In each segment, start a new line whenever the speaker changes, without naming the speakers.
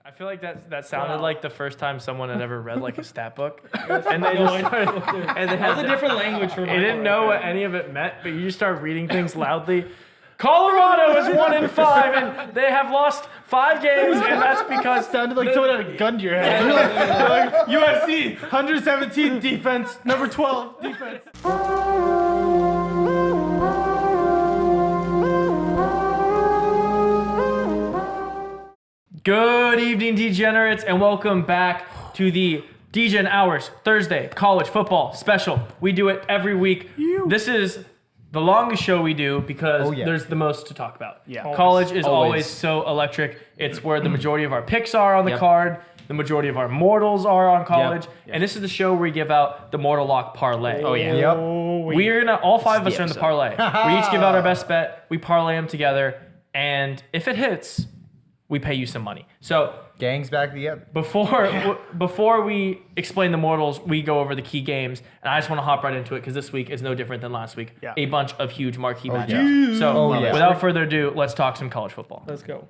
I feel like that sounded like the first time someone had ever read like a stat book, and they just started, and they had
a different language for.
They didn't know what any of it meant, but you just start reading things loudly. Colorado is 1-5, and they have lost 5 games, and that's because
It sounded like someone had a gun to your head. You're like, USC 117 defense, number 12 defense.
Good evening, degenerates, and welcome back to the Degen Hours Thursday College Football Special. We do it every week. This is the longest show we do because there's the most to talk about.
Yeah.
College is always so electric. It's where the majority of our picks are on the card. The majority of our mortals are on college. And this is the show where we give out the Mortal Lock Parlay.
Oh yeah.
Yep.
We're gonna, all 5 of us are in the parlay. We each give out our best bet. We parlay them together. And if it hits, we pay you some money. So
Gang's back together.
before we explain the mortals, we go over the key games, and I just want to hop right into it because this week is no different than last week.
Yeah.
A bunch of huge marquee matchups. So without further ado, let's talk some college football.
Let's go.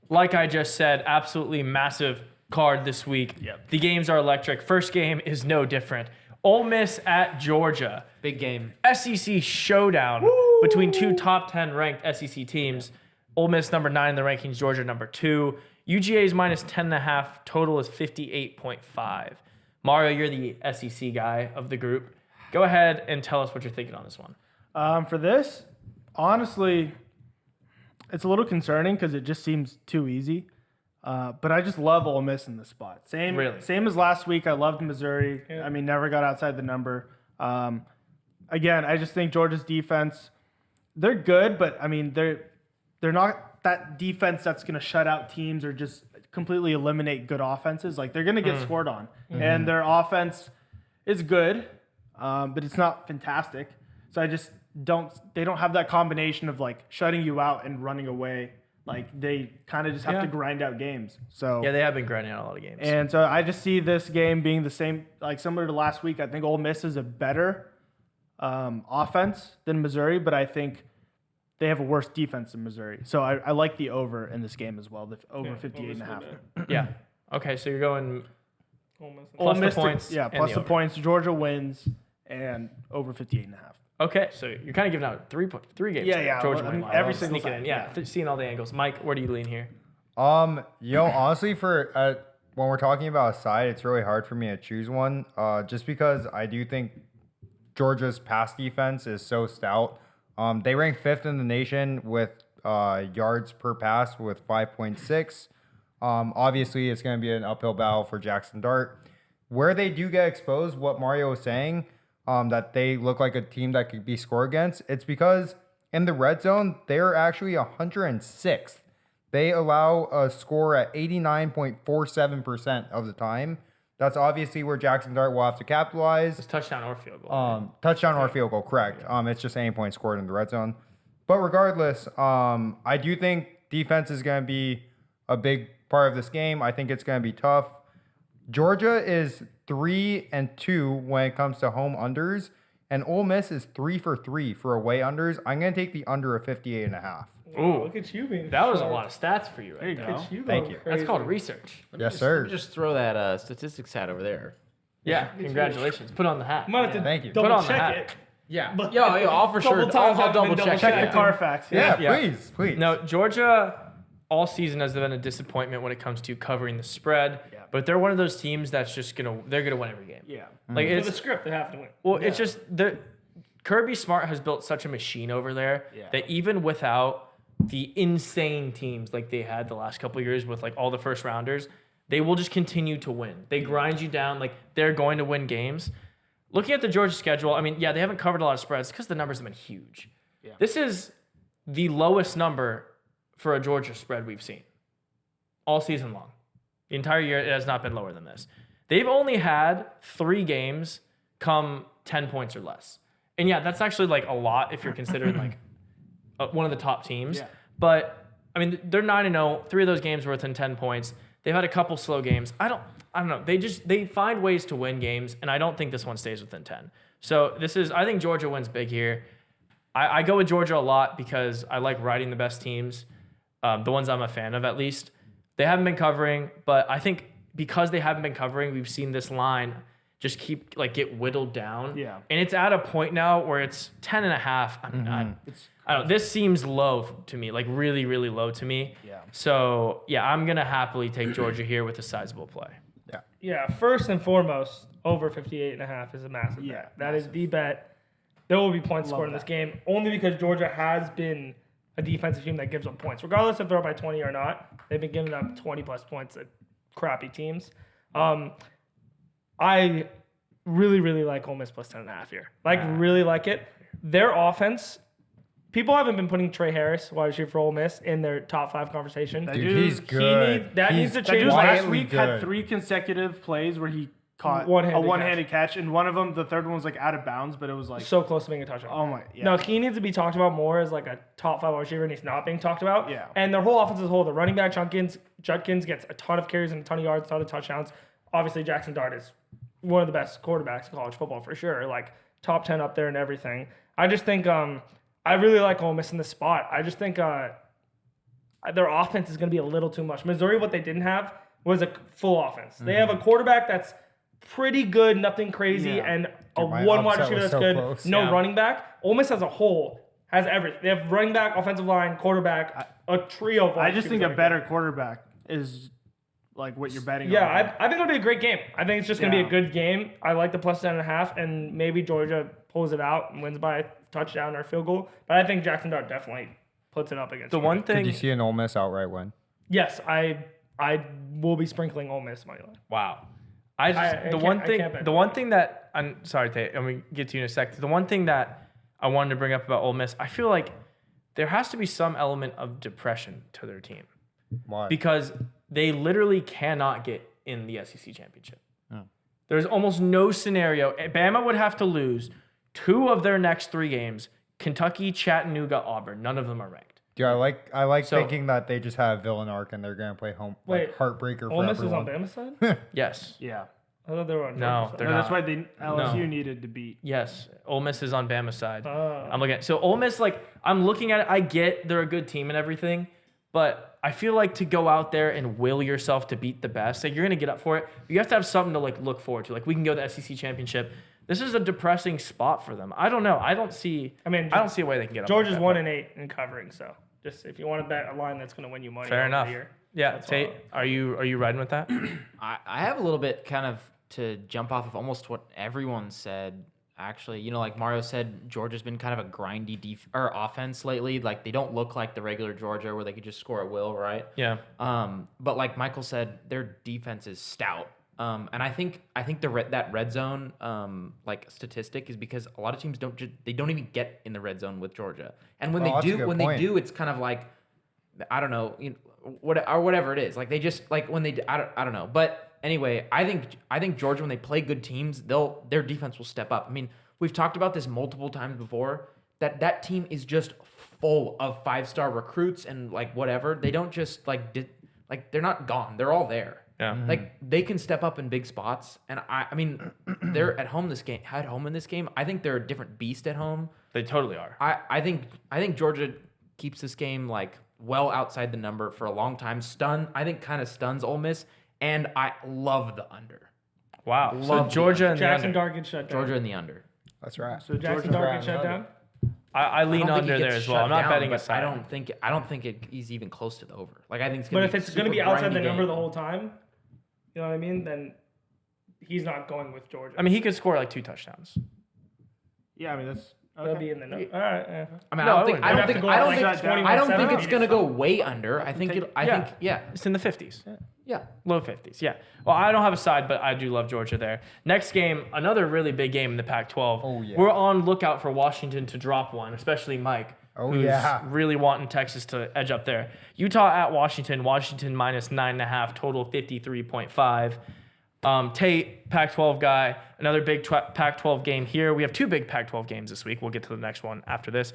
Like I just said, absolutely massive card this week.
Yep.
The games are electric. First game is no different. Ole Miss at Georgia.
Big game.
SEC showdown between two top 10 ranked SEC teams. Ole Miss number 9 in the rankings, Georgia number 2. UGA is minus 10.5. Total is 58.5. Mario, you're the SEC guy of the group. Go ahead and tell us what you're thinking on this one.
For this, honestly, it's a little concerning because it just seems too easy. But I just love Ole Miss in this spot. Same as last week. I loved Missouri. Yeah. I mean, never got outside the number. Again, I just think Georgia's defense, they're good, but I mean, they're not that defense that's going to shut out teams or just completely eliminate good offenses. Like, they're going to get scored on. Mm-hmm. And their offense is good, but it's not fantastic. So they don't have that combination of like shutting you out and running away. Like, they kind of just have to grind out games. So
yeah, they have been grinding out a lot of games.
And so I just see this game being the same, like similar to last week. I think Ole Miss is a better offense than Missouri, but I think they have a worse defense than Missouri. So I like the over in this game as well, the over 58.5.
Yeah. Okay, so you're going
Ole Miss
the points.
Plus the points. Georgia wins and over 58.5.
Okay, so you're kind of giving out three games.
Yeah.
Georgia
I mean,
wins.
every single
sneaking
time.
in. Seeing all the angles. Mike, where do you lean here?
Honestly, for when we're talking about a side, it's really hard for me to choose one. Just because I do think Georgia's pass defense is so stout. They rank 5th in the nation with yards per pass with 5.6. Obviously, it's going to be an uphill battle for Jackson Dart. Where they do get exposed, what Mario was saying, that they look like a team that could be scored against, it's because in the red zone, they're actually 106th. They allow a score at 89.47% of the time. That's obviously where Jackson Dart will have to capitalize.
It's touchdown or field goal.
Touchdown or field goal, correct. It's just any point scored in the red zone. But regardless, I do think defense is going to be a big part of this game. I think it's going to be tough. Georgia is 3-2 when it comes to home unders, and Ole Miss is 3 for 3 for away unders. I'm going to take the under of 58.5.
Ooh,
look at you being
that was a lot of stats for you right
now.
Thank you.
That's called research.
Yes, sir.
Just throw that statistics hat over there.
Yeah, congratulations. Put on the hat.
Thank you.
Put on the
check
hat.
it.
Yeah. I'll for sure. I'll double check.
Check the Carfax.
Yeah, please.
No, Georgia all season has been a disappointment when it comes to covering the spread. Yeah. But they're one of those teams that's just they're gonna win every game.
Yeah.
Like
For the script, they have to win.
Well, it's just Kirby Smart has built such a machine over there that even without the insane teams like they had the last couple of years with like all the first rounders, they will just continue to win. They grind you down. Like, they're going to win games. Looking at the Georgia schedule, I mean, they haven't covered a lot of spreads because the numbers have been huge. Yeah. This is the lowest number for a Georgia spread we've seen all season long. The entire year, it has not been lower than this. They've only had 3 games come 10 points or less. And that's actually like a lot if you're considering like one of the top teams. Yeah. But I mean, they're 9-0. 3 of those games were within 10 points. They've had a couple slow games. I don't know. They find ways to win games, and I don't think this one stays within 10. So I think Georgia wins big here. I go with Georgia a lot because I like riding the best teams. the ones I'm a fan of at least. They haven't been covering, but I think because they haven't been covering, we've seen this line just keep get whittled down.
Yeah.
And it's at a point now where it's 10.5. I don't. This seems low to me, like really, really low to me.
Yeah.
So yeah, I'm gonna happily take Georgia here with a sizable play.
Yeah, first and foremost, over 58.5 is a massive bet. That is the bet. There will be points scored in this game, only because Georgia has been a defensive team that gives up points. Regardless if they're up by 20 or not, they've been giving up 20-plus points at crappy teams. I really, really like Ole Miss plus 10.5 here. Really like it. Their offense, people haven't been putting Trey Harris, wide receiver for Ole Miss, in their top 5 conversation.
Dude, he's good.
Needs to
That
change.
dude last
quietly
week had
good.
3 consecutive plays where he caught a
One-handed
one-handed catch, and one of them, the third one was out of bounds, but it was
So close to being a touchdown.
oh my, yeah.
No, he needs to be talked about more as a top 5 wide receiver, and he's not being talked about.
Yeah.
And their whole offense as a whole, the running back Judkins gets a ton of carries and a ton of yards, a ton of touchdowns. Obviously, Jackson Dart is one of the best quarterbacks in college football for sure. Top 10 up there and everything. I just think I really like Ole Miss in this spot. I just think their offense is going to be a little too much. Missouri, what they didn't have was a full offense. They have a quarterback that's pretty good, nothing crazy, and
my
one wide
upset
receiver
was
that's
so
good.
close.
No
Yeah.
running back. Ole Miss as a whole has everything. They have running back, offensive line, quarterback, a trio of wide
I just think
receivers
a better quarterback is what you're betting on.
Yeah, I think it'll be a great game. I think it's just going to be a
Yeah.
good game. I like the plus 10.5, and maybe Georgia pulls it out and wins by a touchdown or field goal. But I think Jackson Dart definitely puts it up against
The
Georgia.
one
Did
thing.
you see an Ole Miss outright win?
Yes, I will be sprinkling Ole Miss money line.
Wow.
I
The
can't bet.
one thing that I'm sorry, Tate, I'm gonna get to you in a sec. The one thing that I wanted to bring up about Ole Miss, I feel like there has to be some element of depression to their team
Why?
because they literally cannot get in the SEC championship. There's almost no scenario. Bama would have to lose 2 of their next 3 games. Kentucky, Chattanooga, Auburn. None of them are ranked.
Dude, I like
So-
thinking that they just have Villain Arc and they're gonna play home
Wait,
heartbreaker
Ole
for
Miss is on
everyone.
Bama's side?
Yes.
Yeah.
I thought they were on
No,
Georgia's side.
they're
No, that's
not.
why LSU needed to beat.
Yes. Ole Miss is on Bama's side.
Oh.
I'm looking at so Ole Miss, I'm looking at it. I get they're a good team and everything, but I feel like to go out there and will yourself to beat the best, you're gonna get up for it. You have to have something to look forward to. We can go to the SEC championship. This is a depressing spot for them. I don't know. I don't see a way they can get up.
Georgia's
like that,
1-8 in covering, so just if you want to bet a line that's going to win you money.
Fair
over
enough.
the year,
Yeah,
that's
Tate,
all.
are you riding with that?
I have a little bit kind of to jump off of almost what everyone said. Actually, like Mario said, Georgia's been kind of a grindy offense lately. They don't look like the regular Georgia where they could just score at will, right?
Yeah.
But like Michael said, their defense is stout. And I think that red zone statistic is because a lot of teams don't even get in the red zone with Georgia. And when
Oh, that's a good
they
point.
do, it's kind of I don't know, whatever it is. They just when they I don't know. But anyway, I think Georgia, when they play good teams, their defense will step up. I mean, we've talked about this multiple times before. That team is just full of 5-star recruits and whatever. They don't just they're not gone. They're all there.
Yeah.
They can step up in big spots, and I mean, they're at home in this game. I think they're a different beast at home.
They totally are.
I think Georgia keeps this game well outside the number for a long time. Kind of stuns Ole Miss, and I love the under.
Wow.
Love
So
the
Georgia and the
Jackson
under.
Dart gets shut down.
Georgia in the under.
That's right.
So Jackson Dart gets shut down.
I lean
don't think
under
he
there
gets
as well. I'm
shut
not
down,
betting a
but
side.
I don't think he's even close to the over. I think it's
But
gonna
if
be
it's going to be
super
outside the
grindy
number
game.
the whole time, you know what I mean? Then he's not going with Georgia.
I mean, he could score 2 touchdowns.
Yeah, I mean that's
He'll be in the number. All right. Yeah.
I mean,
No,
I
I
don't think
wouldn't.
I don't
They'd
think
have to go
I don't
like
think
21,
I don't think
7.
it's gonna go way under. I think
Yeah. It's in the 50s.
yeah.
Low 50s, yeah. Well, I don't have a side, but I do love Georgia there. Next game, another really big game in the Pac-12.
Oh, yeah.
We're on lookout for Washington to drop one, especially Mike,
Oh,
who's
yeah.
really wanting Texas to edge up there. Utah at Washington. Washington minus 9.5, total 53.5. Tate, Pac-12 guy, another big Pac-12 game here. We have 2 big Pac-12 games this week. We'll get to the next one after this.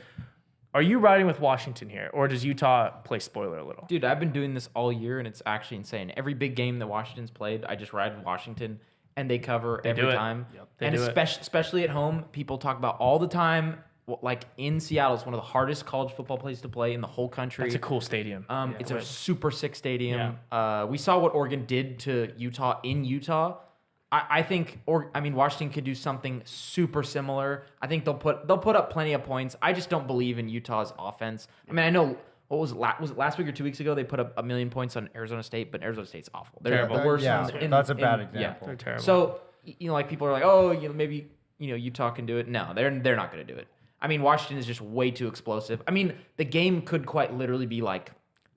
Are you riding with Washington here, or does Utah play spoiler a little?
Dude, I've been doing this all year, and it's actually insane. Every big game that Washington's played, I just ride Washington, and they cover
do
every
it.
time.
They
And
do it.
especially at home, people talk about all the time like in Seattle. It's one of the hardest college football places to play in the whole country.
It's a cool stadium.
It's a super sick stadium. We saw what Oregon did to Utah in Utah. I think Washington could do something super similar. I think they'll put up plenty of points. I just don't believe in Utah's offense. I mean, I know what was it last week or 2 weeks ago they put up 1 million points on Arizona State, but Arizona State's awful. They're the worst.
That's a bad example.
They're terrible.
So like people are like, oh, maybe Utah can do it. No, they're not going to do it. I mean, Washington is just way too explosive. I mean, the game could quite literally be like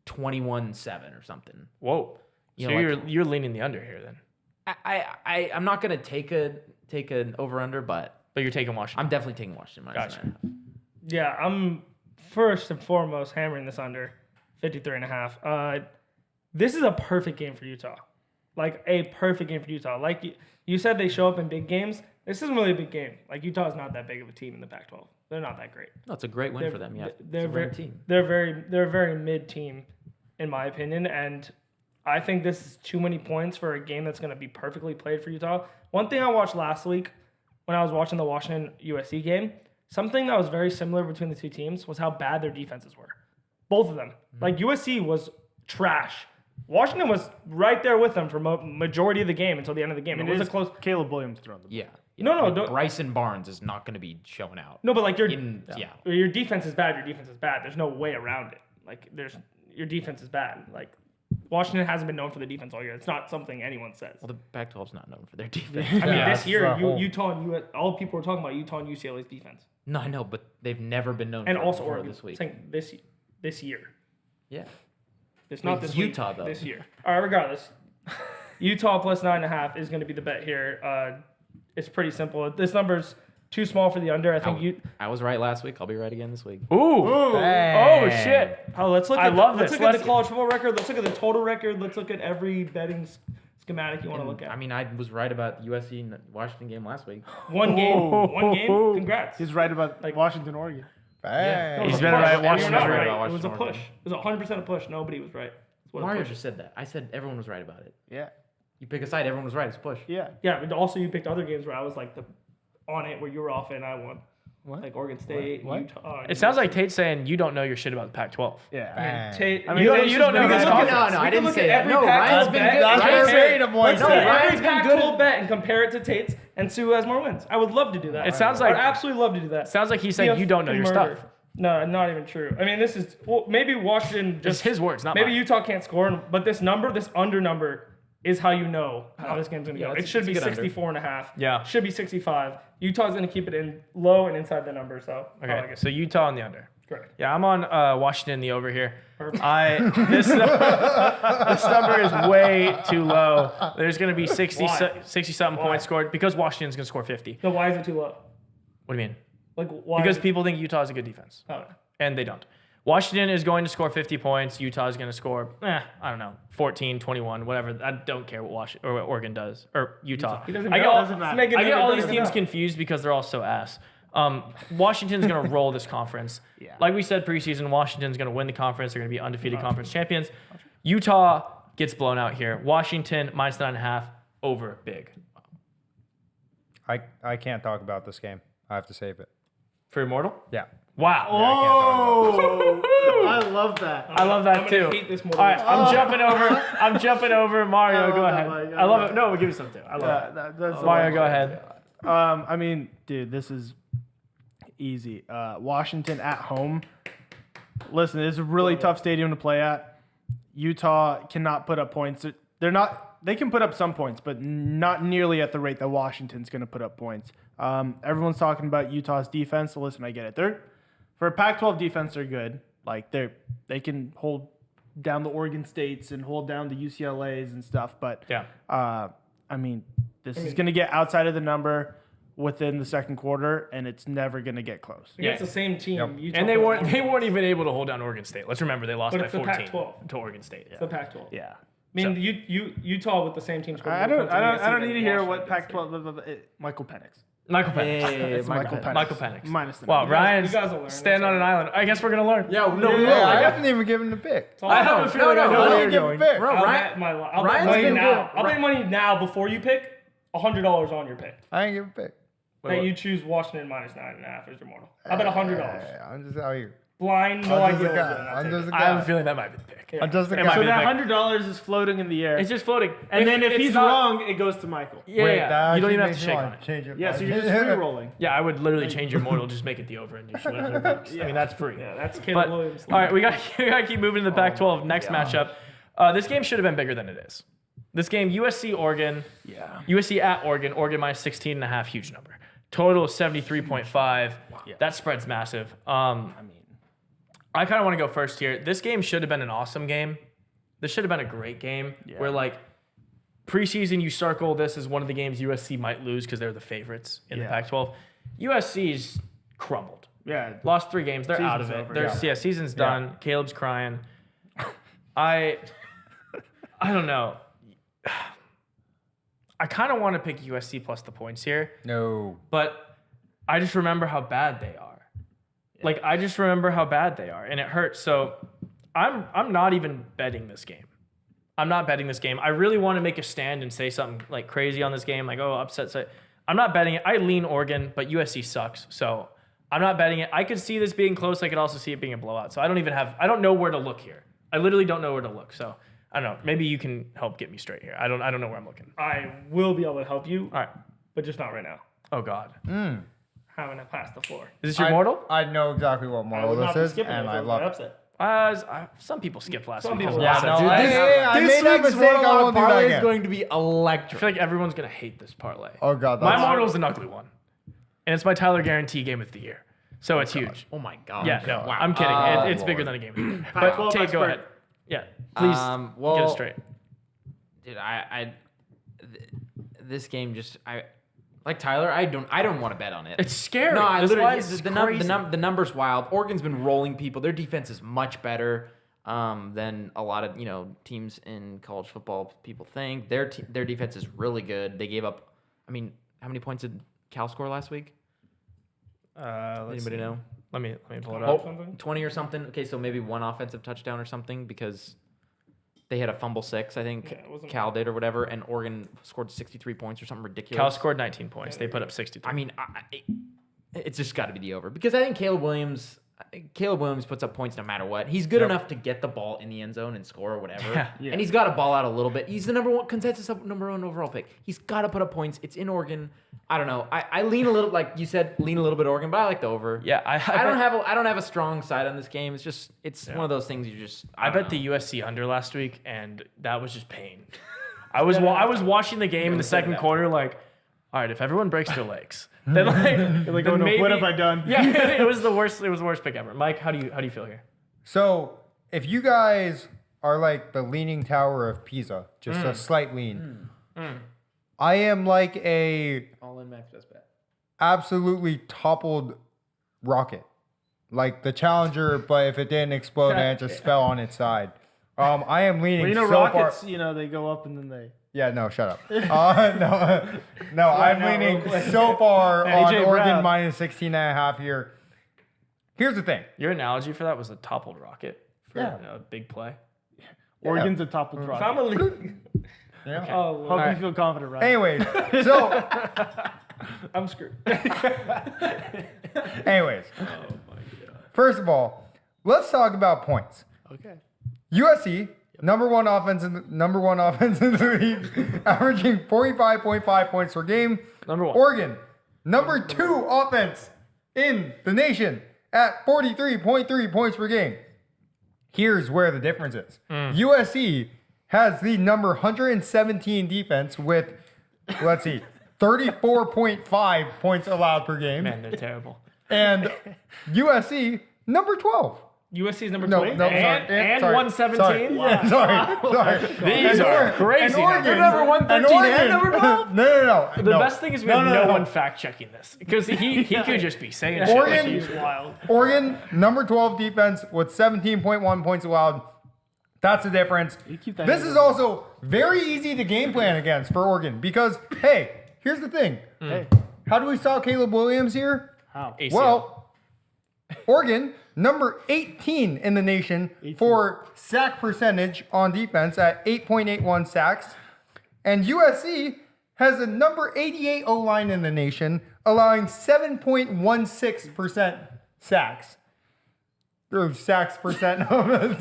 21-7 or something.
Whoa. So you're leaning the under here then.
I'm not gonna take an over under, but
you're taking Washington.
I'm definitely taking Washington.
Gotcha.
Yeah, I'm first and foremost hammering this under 53.5. This is a perfect game for Utah. Like a perfect game for Utah. Like you said, they show up in big games. This isn't really a big game. Like Utah's not that big of a team in the Pac-12. They're not that great.
No, it's a great win for them. Yeah,
they're
it's a
very
team.
They're a very mid team, in my opinion, and I think this is too many points for a game that's going to be perfectly played for Utah. One thing I watched last week when I was watching the Washington USC game, something that was very similar between the two teams was how bad their defenses were. Both of them. Like USC was trash. Washington was right there with them for majority of the game until the end of the game. It was a close.
Caleb Williams throwing the ball.
Yeah.
No.
Bryson Barnes is not going to be showing out.
No, but like your defense is bad. Your defense is bad. There's no way around it. Like your defense is bad. Like Washington hasn't been known for the defense all year. It's not something anyone says.
Well, the Pac-12 is not known for their defense.
I mean, this year, Utah and all people were talking about Utah and UCLA's defense.
No, I know, but they've never been known
and
for
also
before
Oregon
this week.
Saying this year.
Yeah.
It's not this
Utah,
week,
though.
This year. All right, regardless. Utah plus 9.5 is going to be the bet here. It's pretty simple. This number's too small for the under. I think
I was right last week. I'll be right again this week.
Ooh. Oh, shit.
Let's look
I
at
love
let's
this.
look at the college football record. Let's look at the total record. Let's look at every betting schematic you want to look at.
I mean, I was right about the USC and Washington game last week.
One game. Congrats.
He's right about Washington, Oregon.
Bang.
He's been right.
Washington.
Washington's
Right.
right.
It was a push. It was 100% a push. Nobody was right.
Mario just said that. I said everyone was right about it.
Yeah.
You pick a side, everyone was right. It's a push.
Yeah.
Yeah, but also you picked other games where I was like on it, where you were off it and I won.
What?
Like Oregon State,
What?
Utah.
It sounds like Tate's saying you don't know your shit about the Pac-12.
Yeah.
Tate.
you don't know this conference.
No, I didn't say that. No, Ryan's been good.
That's great. I'm like,
Let's
no,
take
Ryan's
every
been
Pac-12
good.
bet and compare it to Tate's and see who has more wins. I would love to do that.
It sounds like-
I'd absolutely love to do that.
Sounds like he's saying you don't know your stuff.
No, not even true. I mean, this is maybe Washington
Just
just
his words, not
maybe
mine.
Utah can't score, but this under number is how you know how this game's gonna go.
Yeah,
It should be
it's a good
64.5.
Yeah.
Should be 65. Utah's gonna keep it in low and inside the number. So I like
Okay,
it.
so Utah on the under.
Correct.
Yeah, I'm on Washington the over here.
Perfect.
This number is way too low. There's going to be 60 something
Why?
points scored because Washington's going to score 50.
So why is it too low?
What do you mean?
Like why?
Because people think Utah is a good defense, and they don't. Washington is going to score 50 points. Utah is going to score, I don't know, 14, 21, whatever. I don't care what Oregon does or Utah.
He doesn't
I
know.
get all,
Doesn't matter.
I get all these
Doesn't
teams
matter.
confused because they're all so ass. Washington's going to roll this conference.
Yeah.
Like we said preseason, Washington's going to win the conference. They're going to be undefeated conference champions. Utah gets blown out here. Washington minus 9.5 over big.
I can't talk about this game. I have to save it.
For Immortal?
Yeah.
Wow.
Oh, I love that.
I love that
I'm
too.
gonna hate this more.
All right, I'm jumping over. Mario,
I love
go
that,
ahead.
Mike.
I love it. No, give me some too. I love it.
That's
Mario, go ahead.
I mean, dude, this is easy. Washington at home. Listen, it's a really tough stadium to play at. Utah cannot put up points. They can put up some points, but not nearly at the rate that Washington's going to put up points. Everyone's talking about Utah's defense. So listen, I get it. For a Pac-12 defense, they're good. Like they can hold down the Oregon States and hold down the UCLA's and stuff. But
Yeah.
I mean, this is going to get outside of the number within the second quarter, and it's never going to get close.
Against the same team. Utah
And they
put
weren't
more-
even able to hold down Oregon State. Let's remember they lost
But
by
it's the
14
Pac-12.
to Oregon State.
It's the Pac-12.
Yeah.
I mean, Utah with the same team. scored
I
more
don't
points than USC
need
than
to hear
Washington
what
against
Pac-12. Michael Penix.
Michael Penix.
It's Michael Penix.
Michael Penix.
Minus the
Wow,
number.
Ryan's
you guys will learn.
stand
It's
on an island. I guess we're gonna learn.
Yeah, no,
I haven't even given the pick.
I have a feeling I know
I
where
didn't
you're
give a
going.
pick.
Bro,
I'll
Ryan,
bet
Ryan's
money
been
now.
good.
I'll bet money now before you pick $100 on your pick.
I didn't give a pick.
that you choose Washington -9.5 as your mortal. I bet $100.
I'm just out here.
Blind, no
I'm just
idea
a
what
guy.
you're doing.
I'm just a
I have a
guy.
feeling that might be the pick.
I'm just a
It might
So
be
guy.
the
that
pick.
$100 is floating in the air.
It's just floating.
and then if
it's
he's
not-
wrong, it goes to Michael.
Yeah,
Wait,
yeah.
that
You don't
actually
even have to
makes me
shake
wanna
on it.
change it.
Yeah, so you're just free rolling.
Yeah, I would literally change your mortal, just make it the over, and you should win $100. I mean, that's free.
Yeah, that's Caleb
But
Williams.
all right, we got to keep moving to the Pac-12. Next matchup. This game should have been bigger than it is. This game, USC Oregon.
Yeah.
USC at Oregon. Oregon -16.5, huge number. Total is 73.5.
Yeah.
That spread's massive. I kind of want to go first here. This game should have been an awesome game. This should have been a great game.
Yeah.
Where like preseason, you circle this as one of the games USC might lose because they're the favorites in the
Yeah.
Pac-12. USC's crumbled.
Yeah.
Lost 3 games. They're out of
Season's
it.
over.
There's yeah, season's done. Caleb's crying. I don't know. I kind of want to pick USC plus the points here,
No.
but I just remember how bad they are. Like I just remember how bad they are, and it hurts. So I'm not even betting this game. I'm not betting this game. I really want to make a stand and say something like crazy on this game, like oh upset. So I'm not betting it. I lean Oregon, but USC sucks. So I'm not betting it. I could see this being close. I could also see it being a blowout. So I don't know where to look here. I literally don't know where to look. So I don't know. Maybe you can help get me straight here. I don't know where I'm looking.
I will be able to help you,
All right.
but just not right now.
Oh God.
Having to pass the floor.
Is this your mortal?
I know exactly what
I
mortal
would not be
this is,
skipping
and
it if
I
it was
love
my
it.
upset.
Some people skipped last
Some
week.
people-
Yeah,
Dude,
no, I made that
This
mistake.
week's
I won't do that
parlay is
again.
going to be
I
electric.
feel like everyone's gonna hate this parlay.
Oh God,
My
that's
mortal's an ugly one, and it's my Tyler Guarantee Game of the Year, so it's huge.
Oh my god.
Yeah, no,
Wow.
I'm kidding.
Oh,
It's bigger
Lord.
than a Game of the Year. But
Pac-12
Tate, go
expert.
ahead. Yeah, please
Well,
get it straight.
Dude, this game just like Tyler. I don't want to bet on it.
It's scary.
No, I
That's
literally
why it's
the
crazy.
number's wild. Oregon's been rolling people. Their defense is much better than a lot of teams in college football people think. Their defense is really good. They gave up. I mean, how many points did Cal score last week? Anybody know?
Let me pull it up.
Oh, 20 or something. Okay, so maybe one offensive touchdown or something because they had a fumble 6, I think
Yeah, it wasn't-
Cal did or whatever, and Oregon scored 63 points or something ridiculous.
Cal scored 19 points. They put up 63.
I mean, it's just got to be the over because I think Caleb Williams puts up points no matter what. He's good enough to get the ball in the end zone and score or whatever.
Yeah.
And he's got to ball out a little bit. He's the number one overall pick. He's got to put up points. It's in Oregon. I don't know. I lean a little, like you said, lean a little bit Oregon, but I like the over.
yeah,
I don't have a strong side on this game. It's just one of those things you just.
I bet the USC under last week, and that was just pain. I was watching the game in the second quarter, like, all right, if everyone breaks their legs, then
Like,
then
oh, no,
maybe,
what have I done?
Yeah, it was the worst. It was the worst pick ever. Mike, how do you feel here?
So if you guys are like the leaning tower of Pisa, just a slight lean, I am like a
all in max best bet.
absolutely toppled rocket, like the Challenger, but if it didn't explode and it just fell on its side. I am leaning
Well,
so
rockets,
far.
they go up and then they.
Yeah, no, shut up. No, I'm
now,
leaning
real quick.
so far on
AJ
Oregon
Brown.
minus 16.5 here. Here's the thing.
Your analogy for that was a toppled rocket for
Yeah.
a big play.
Oregon's a toppled
If
rocket.
I'm a league,
Yeah.
oh,
Hope
Alright.
you feel confident, right?
Anyways, so
I'm screwed.
anyways. First of all, let's talk about points.
Okay.
USC, number one offense in the league, averaging 45.5 points per game.
Number one.
Oregon, number 2 offense in the nation at 43.3 points per game. Here's where the difference is. USC has the number 117 defense with, let's see, 34.5 points allowed per game.
Man, they're terrible.
And USC, number 12.
USC's number
No,
20.
no,
And
sorry.
117?
Sorry. Yeah, sorry.
These are crazy numbers.
They're
Number
113 and number 12?
No.
The best thing is we have no one fact checking this because he could just be saying shit.
Oregon-
Like
He's wild.
Oregon, number 12 defense with 17.1 points allowed. That's the difference.
You keep that
This
in
is
mind.
also very easy to game plan against for Oregon because, hey, here's the thing.
Hey,
How do we stop Caleb Williams here?
how?
ACL.
Well, Oregon, number 18 in the nation
18.
for sack percentage on defense at 8.81 sacks. And USC has a number 88 O-line in the nation, allowing 7.16% sacks. Or sacks percent.
What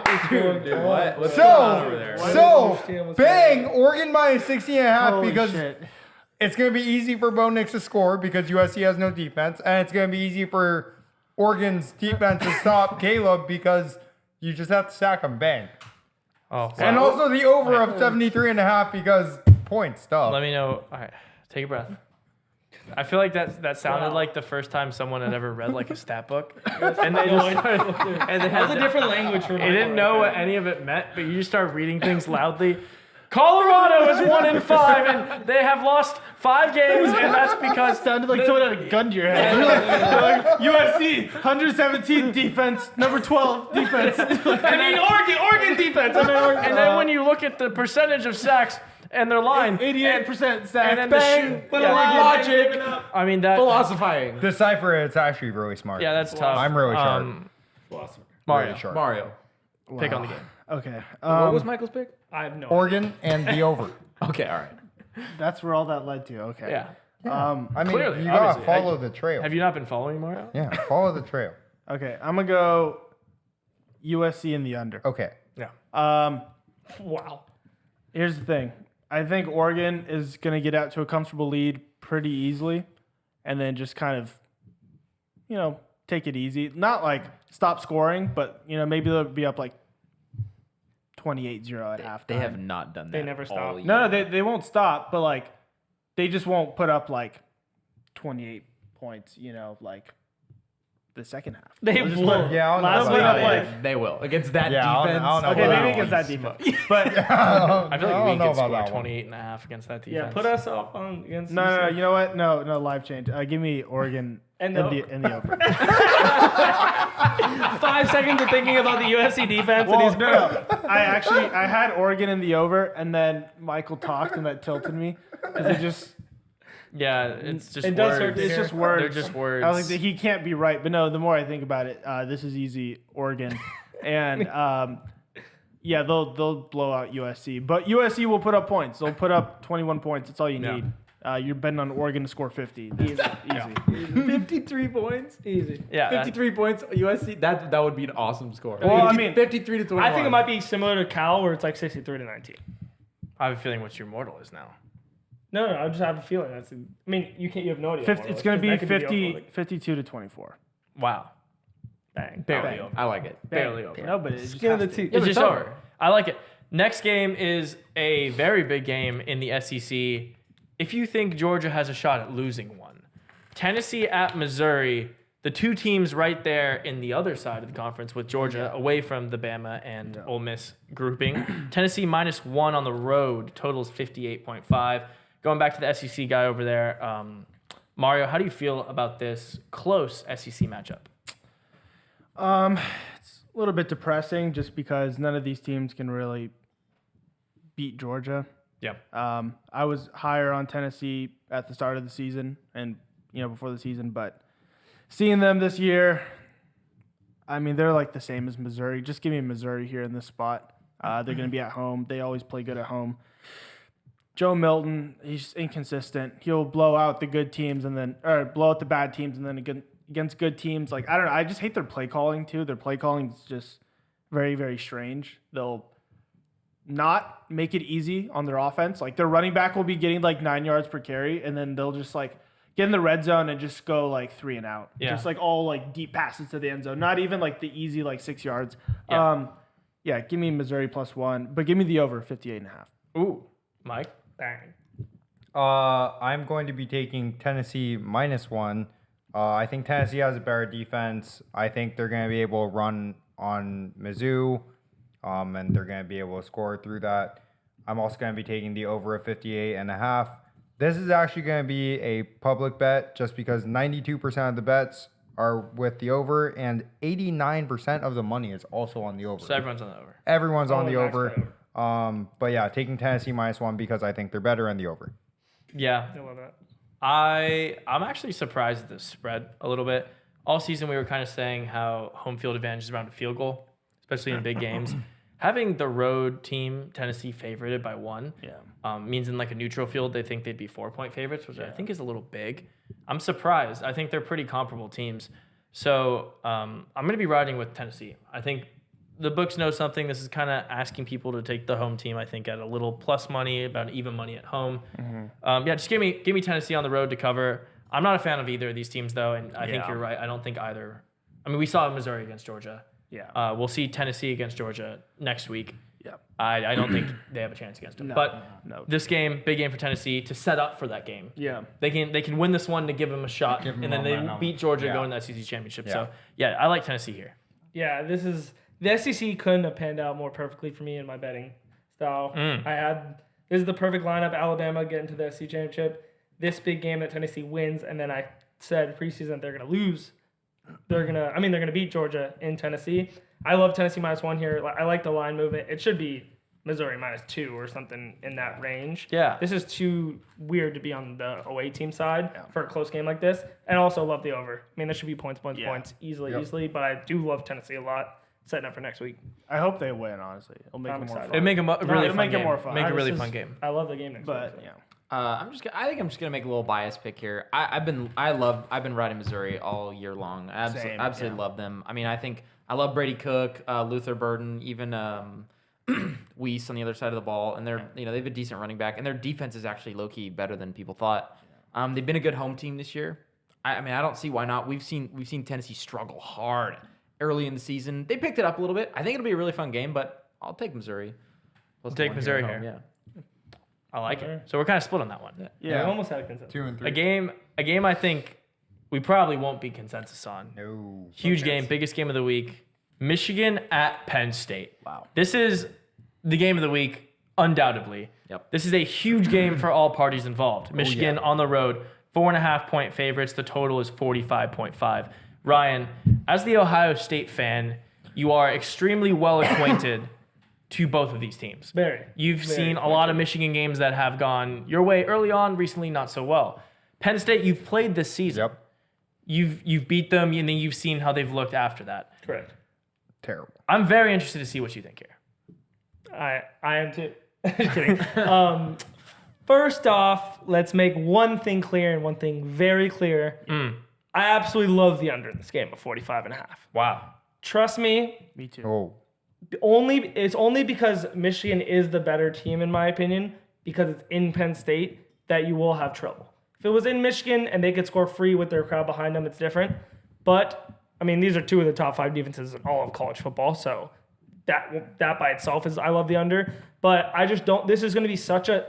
is going on?
What's going on over there?
So, bang! Oregon minus 60.5
Holy
because
shit.
it's going to be easy for Bo Nix to score because USC has no defense. And it's going to be easy for Oregon's defense to stop Caleb because you just have to sack him. Bang.
Oh,
And
wow.
also the over of 73.5 because points stuff.
Let me know. All right, take a breath. I feel like that sounded like the first time someone had ever read like a stat book, and they just started, and they
That was
had
a different language for me.
They didn't know what any of it meant, but you just start reading things loudly. Colorado is 1-5, and they have lost 5 games, and that's because
Sounded like someone had a gun to your head. Like, USC, 117 defense, number 12 defense.
I mean, Oregon defense. I mean, Oregon.
And then when you look at the percentage of sacks and their line,
88% sack.
and then
Bang.
the logic. I mean that.
Philosophizing.
Decipher it. It's actually really smart.
Yeah, that's tough.
I'm really sharp.
Mario,
Really sharp.
Mario.
pick on the game.
Okay.
What was Michael's pick?
I have no.
Oregon and the over.
Okay, all right.
That's where all that led to. Okay.
Yeah.
I mean,
Clearly,
you gotta
obviously.
follow the trail.
Have you not been following Mario?
Yeah, follow the trail.
Okay. I'm gonna go USC in the under.
Okay.
Yeah.
Wow.
Here's the thing. I think Oregon is gonna get out to a comfortable lead pretty easily, and then just kind of, take it easy. Not like stop scoring, but maybe they'll be up like 28-0 at halftime.
They have not done that.
They never stop.
all year.
No, they won't stop, but like they just won't put up like 28 points, like the second half.
They
They'll just
will.
put-
Yeah, I don't know
Last
about
week,
that.
like-
They will against that
Yeah, I don't-
defense.
I don't know
Okay,
about
maybe
that
against
one.
that defense. But
I feel like
I
we
don't
can
know
score
about that one.
28.5 against that defense.
Yeah, put us up on against.
no, you know what? No, live change. Give me Oregon
And
in
the
the over.
5 seconds of thinking about the USC defense, and
Well,
he's
no. I had Oregon in the over, and then Michael talked, and that tilted me because it just
Yeah, it's just
It
words.
does hurt to
it's
hear.
just words.
They're just words.
I was like, he can't be right, but no. The more I think about it, this is easy, Oregon, and yeah, they'll blow out USC, but USC will put up points. They'll put up 21 points. That's all you need. You're betting on Oregon to score 50. Easy.
53 points.
easy.
Yeah,
53 points. USC. That would be an awesome score.
Well, I mean,
53 to 21.
I think it might be similar to Cal, where it's like 63-19.
I have a feeling what your mortal is now.
No, I just have a feeling that's. I mean, you have no idea.
50, it's going to be
That could
50, 52 to 24.
Wow,
Bang.
barely
Bang.
over.
I like it.
Barely over.
No, but it's
Skin of the
just has to.
teeth.
It's
but
just
it's
over.
over.
I like it. Next game is a very big game in the SEC. If you think Georgia has a shot at losing one, Tennessee at Missouri, the two teams right there in the other side of the conference with Georgia away from the Bama and Ole Miss grouping. Tennessee -1 on the road, totals 58.5. Going back to the SEC guy over there, Mario, how do you feel about this close SEC matchup?
It's a little bit depressing just because none of these teams can really beat Georgia.
Yeah.
I was higher on Tennessee at the start of the season and before the season, but seeing them this year, I mean they're like the same as Missouri. Just give me Missouri here in this spot. They're going to be at home. They always play good at home. Joe Milton, he's inconsistent. He'll blow out the good teams or blow out the bad teams, and then against good teams, like I don't know. I just hate their play calling too. Their play calling is just very, very strange. They'll not make it easy on their offense. Like their running back will be getting like 9 yards per carry, and then they'll just like get in the red zone and just go like 3 and out.
Yeah.
Just like all like deep passes to the end zone. Not even like the easy like 6 yards.
Yeah.
Yeah, give me Missouri +1, but give me the over 58.5.
Ooh, Mike.
Bang.
I'm going to be taking Tennessee -1. I think Tennessee has a better defense. I think they're going to be able to run on Mizzou, and they're going to be able to score through that. I'm also going to be taking the over of 58.5. This is actually going to be a public bet just because 92% of the bets are with the over, and 89% of the money is also on the over.
So everyone's on the over.
Everyone's on the
max
over.
bet
But yeah, taking Tennessee -1 because I think they're better in the over.
Yeah.
I love that.
I'm actually surprised at the spread a little bit. All season we were kind of saying how home field advantage is around a field goal, especially in big games. having the road team Tennessee favorited by 1
Yeah.
means in like a neutral field they think they'd be 4-point favorites, which I think is a little big. I'm surprised. I think they're pretty comparable teams. So I'm going to be riding with Tennessee. I think the books know something. This is kind of asking people to take the home team, I think, at a little plus money, about even money at home. Just give me Tennessee on the road to cover. I'm not a fan of either of these teams, though, and I think you're right. I don't think either. I mean, we saw Missouri against Georgia.
Yeah.
We'll see Tennessee against Georgia next week.
Yeah.
I don't think they have a chance against them.
No.
This game, big game for Tennessee to set up for that game.
Yeah.
They can win this one to give them a shot, and then they beat Georgia going to the SEC championship.
Yeah.
So I like Tennessee here.
Yeah, the SEC couldn't have panned out more perfectly for me in my betting style. This is the perfect lineup. Alabama getting to the SEC championship. This big game that Tennessee wins, and then I said preseason they're gonna lose. They're gonna beat Georgia in Tennessee. I love Tennessee -1 here. I like the line movement. It should be Missouri -2 or something in that range.
Yeah.
This is too weird to be on the away team side for a close game like this. And also love the over. I mean, there should be points easily. But I do love Tennessee a lot. Setting up for next week.
I hope they win, honestly. It'll make
I'm
it more
excited.
fun.
It'd make a really
it'll
fun
make it
game.
more fun.
Make a really
This
fun
is-
game.
I love the game next
But,
week.
yeah.
I think I'm just gonna make a little bias pick here. I've been riding Missouri all year long. Absolutely love them. I mean, I love Brady Cook, Luther Burden, even Weiss on the other side of the ball, and they have a decent running back, and their defense is actually low key better than people thought. They've been a good home team this year. I mean, I don't see why not. We've seen Tennessee struggle hard early in the season. They picked it up a little bit. I think it'll be a really fun game, but I'll take Missouri.
We'll take Missouri
at home,
here. I like it. So we're kind of split on that one.
Yeah, we almost had a consensus.
2 and 3.
A game I think we probably won't be consensus on.
No.
Huge game, biggest game of the week. Michigan at Penn State.
Wow.
This is the game of the week, undoubtedly.
Yep.
This is a huge game for all parties involved. Michigan on the road, 4.5-point favorites. The total is 45.5. Ryan, as the Ohio State fan, you are extremely well acquainted to both of these teams. You've seen a lot of Michigan games that have gone your way early on, recently not so well. Penn State, you've played this season.
Yep.
You've beat them, and then you've seen how they've looked after that.
Correct.
Terrible.
I'm very interested to see what you think here.
I am too. Just kidding. First off, let's make one thing clear and one thing very clear. I absolutely love the under in this game of 45.5.
Wow.
Trust me,
Me too.
Oh.
it's only because Michigan is the better team in my opinion, because it's in Penn State, that you will have trouble. If it was in Michigan and they could score free with their crowd behind them, it's different. But I mean, these are two of the top 5 defenses in all of college football, so that by itself is, I love the under. But I just don't. This is going to be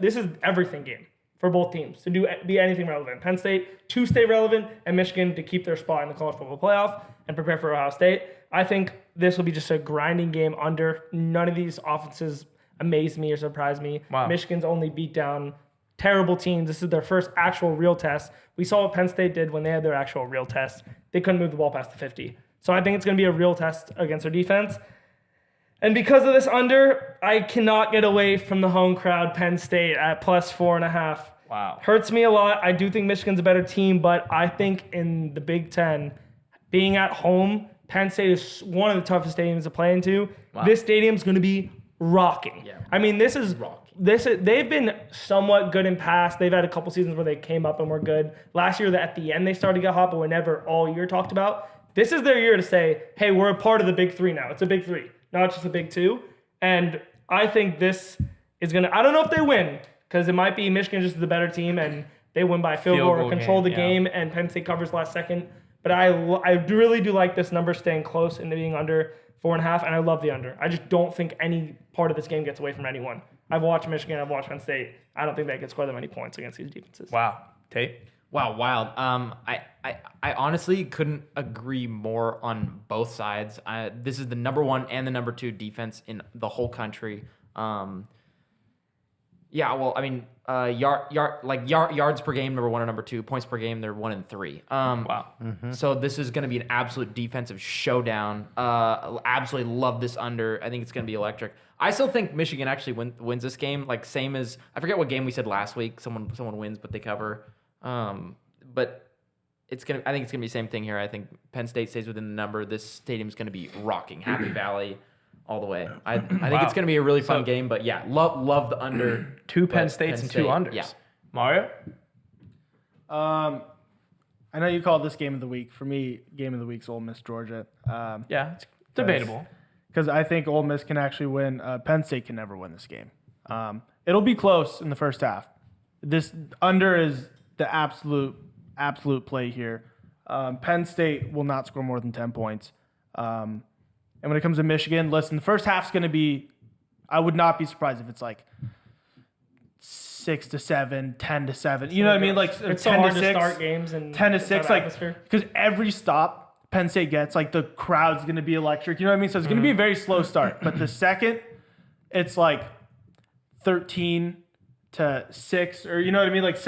this is everything game for both teams to be anything relevant. Penn State to stay relevant, and Michigan to keep their spot in the college football playoff and prepare for Ohio State. I think this will be just a grinding game under. None of these offenses amaze me or surprise me.
Wow.
Michigan's only beat down terrible teams. This is their first actual real test. We saw what Penn State did when they had their actual real test. They couldn't move the ball past the 50. So I think it's going to be a real test against their defense. And because of this under, I cannot get away from the home crowd, Penn State at plus 4.5.
Wow.
Hurts me a lot. I do think Michigan's a better team, but I think in the Big Ten, being at home, Penn State is one of the toughest stadiums to play into.
Wow.
This stadium's going to be rocking.
Yeah.
I mean, they've been somewhat good in past. They've had a couple seasons where they came up and were good. Last year, at the end, they started to get hot, but were never all year talked about. This is their year to say, hey, we're a part of the Big Three now. It's a Big Three, not just a Big Two. And I think this is going to, I don't know if they win, because it might be Michigan just the better team and they win by field goal or control the game and Penn State covers last second. But I really do like this number staying close and being under 4.5, and I love the under. I just don't think any part of this game gets away from anyone. I've watched Michigan, I've watched Penn State. I don't think they can score that many points against these defenses.
Wow. Tate?
Wow, wild. I honestly couldn't agree more on both sides. This is the number 1 and the number 2 defense in the whole country. Yeah, well, I mean, yards per game, number 1 and number 2. Points per game, they're 1 and 3.
Wow.
So this is going to be an absolute defensive showdown. Absolutely love this under. I think it's going to be electric. I still think Michigan actually wins this game. Like same as, I forget what game we said last week. Someone wins, but they cover. But I think it's gonna be the same thing here. I think Penn State stays within the number. This stadium's gonna be rocking. Happy Valley. all the way. I think it's going to be a really fun game, but yeah, love the under.
2 Penn States and 2 unders.
Yeah.
Mario?
I know you called this game of the week. For me, game of the week's Ole Miss Georgia.
Yeah, it's debatable.
Because I think Ole Miss can actually win. Penn State can never win this game. It'll be close in the first half. This under is the absolute play here. Penn State will not score more than 10 points. And when it comes to Michigan, listen, the first half's going to be, I would not be surprised if it's like 6-7, 10-7. You know what I mean? Like
it's
10
so hard
to
to
6,
start games and
10-6. Like because every stop Penn State gets, like the crowd's going to be electric. You know what I mean? So it's going to be a very slow start. But the second, it's like 13-6, or you know what I mean? Like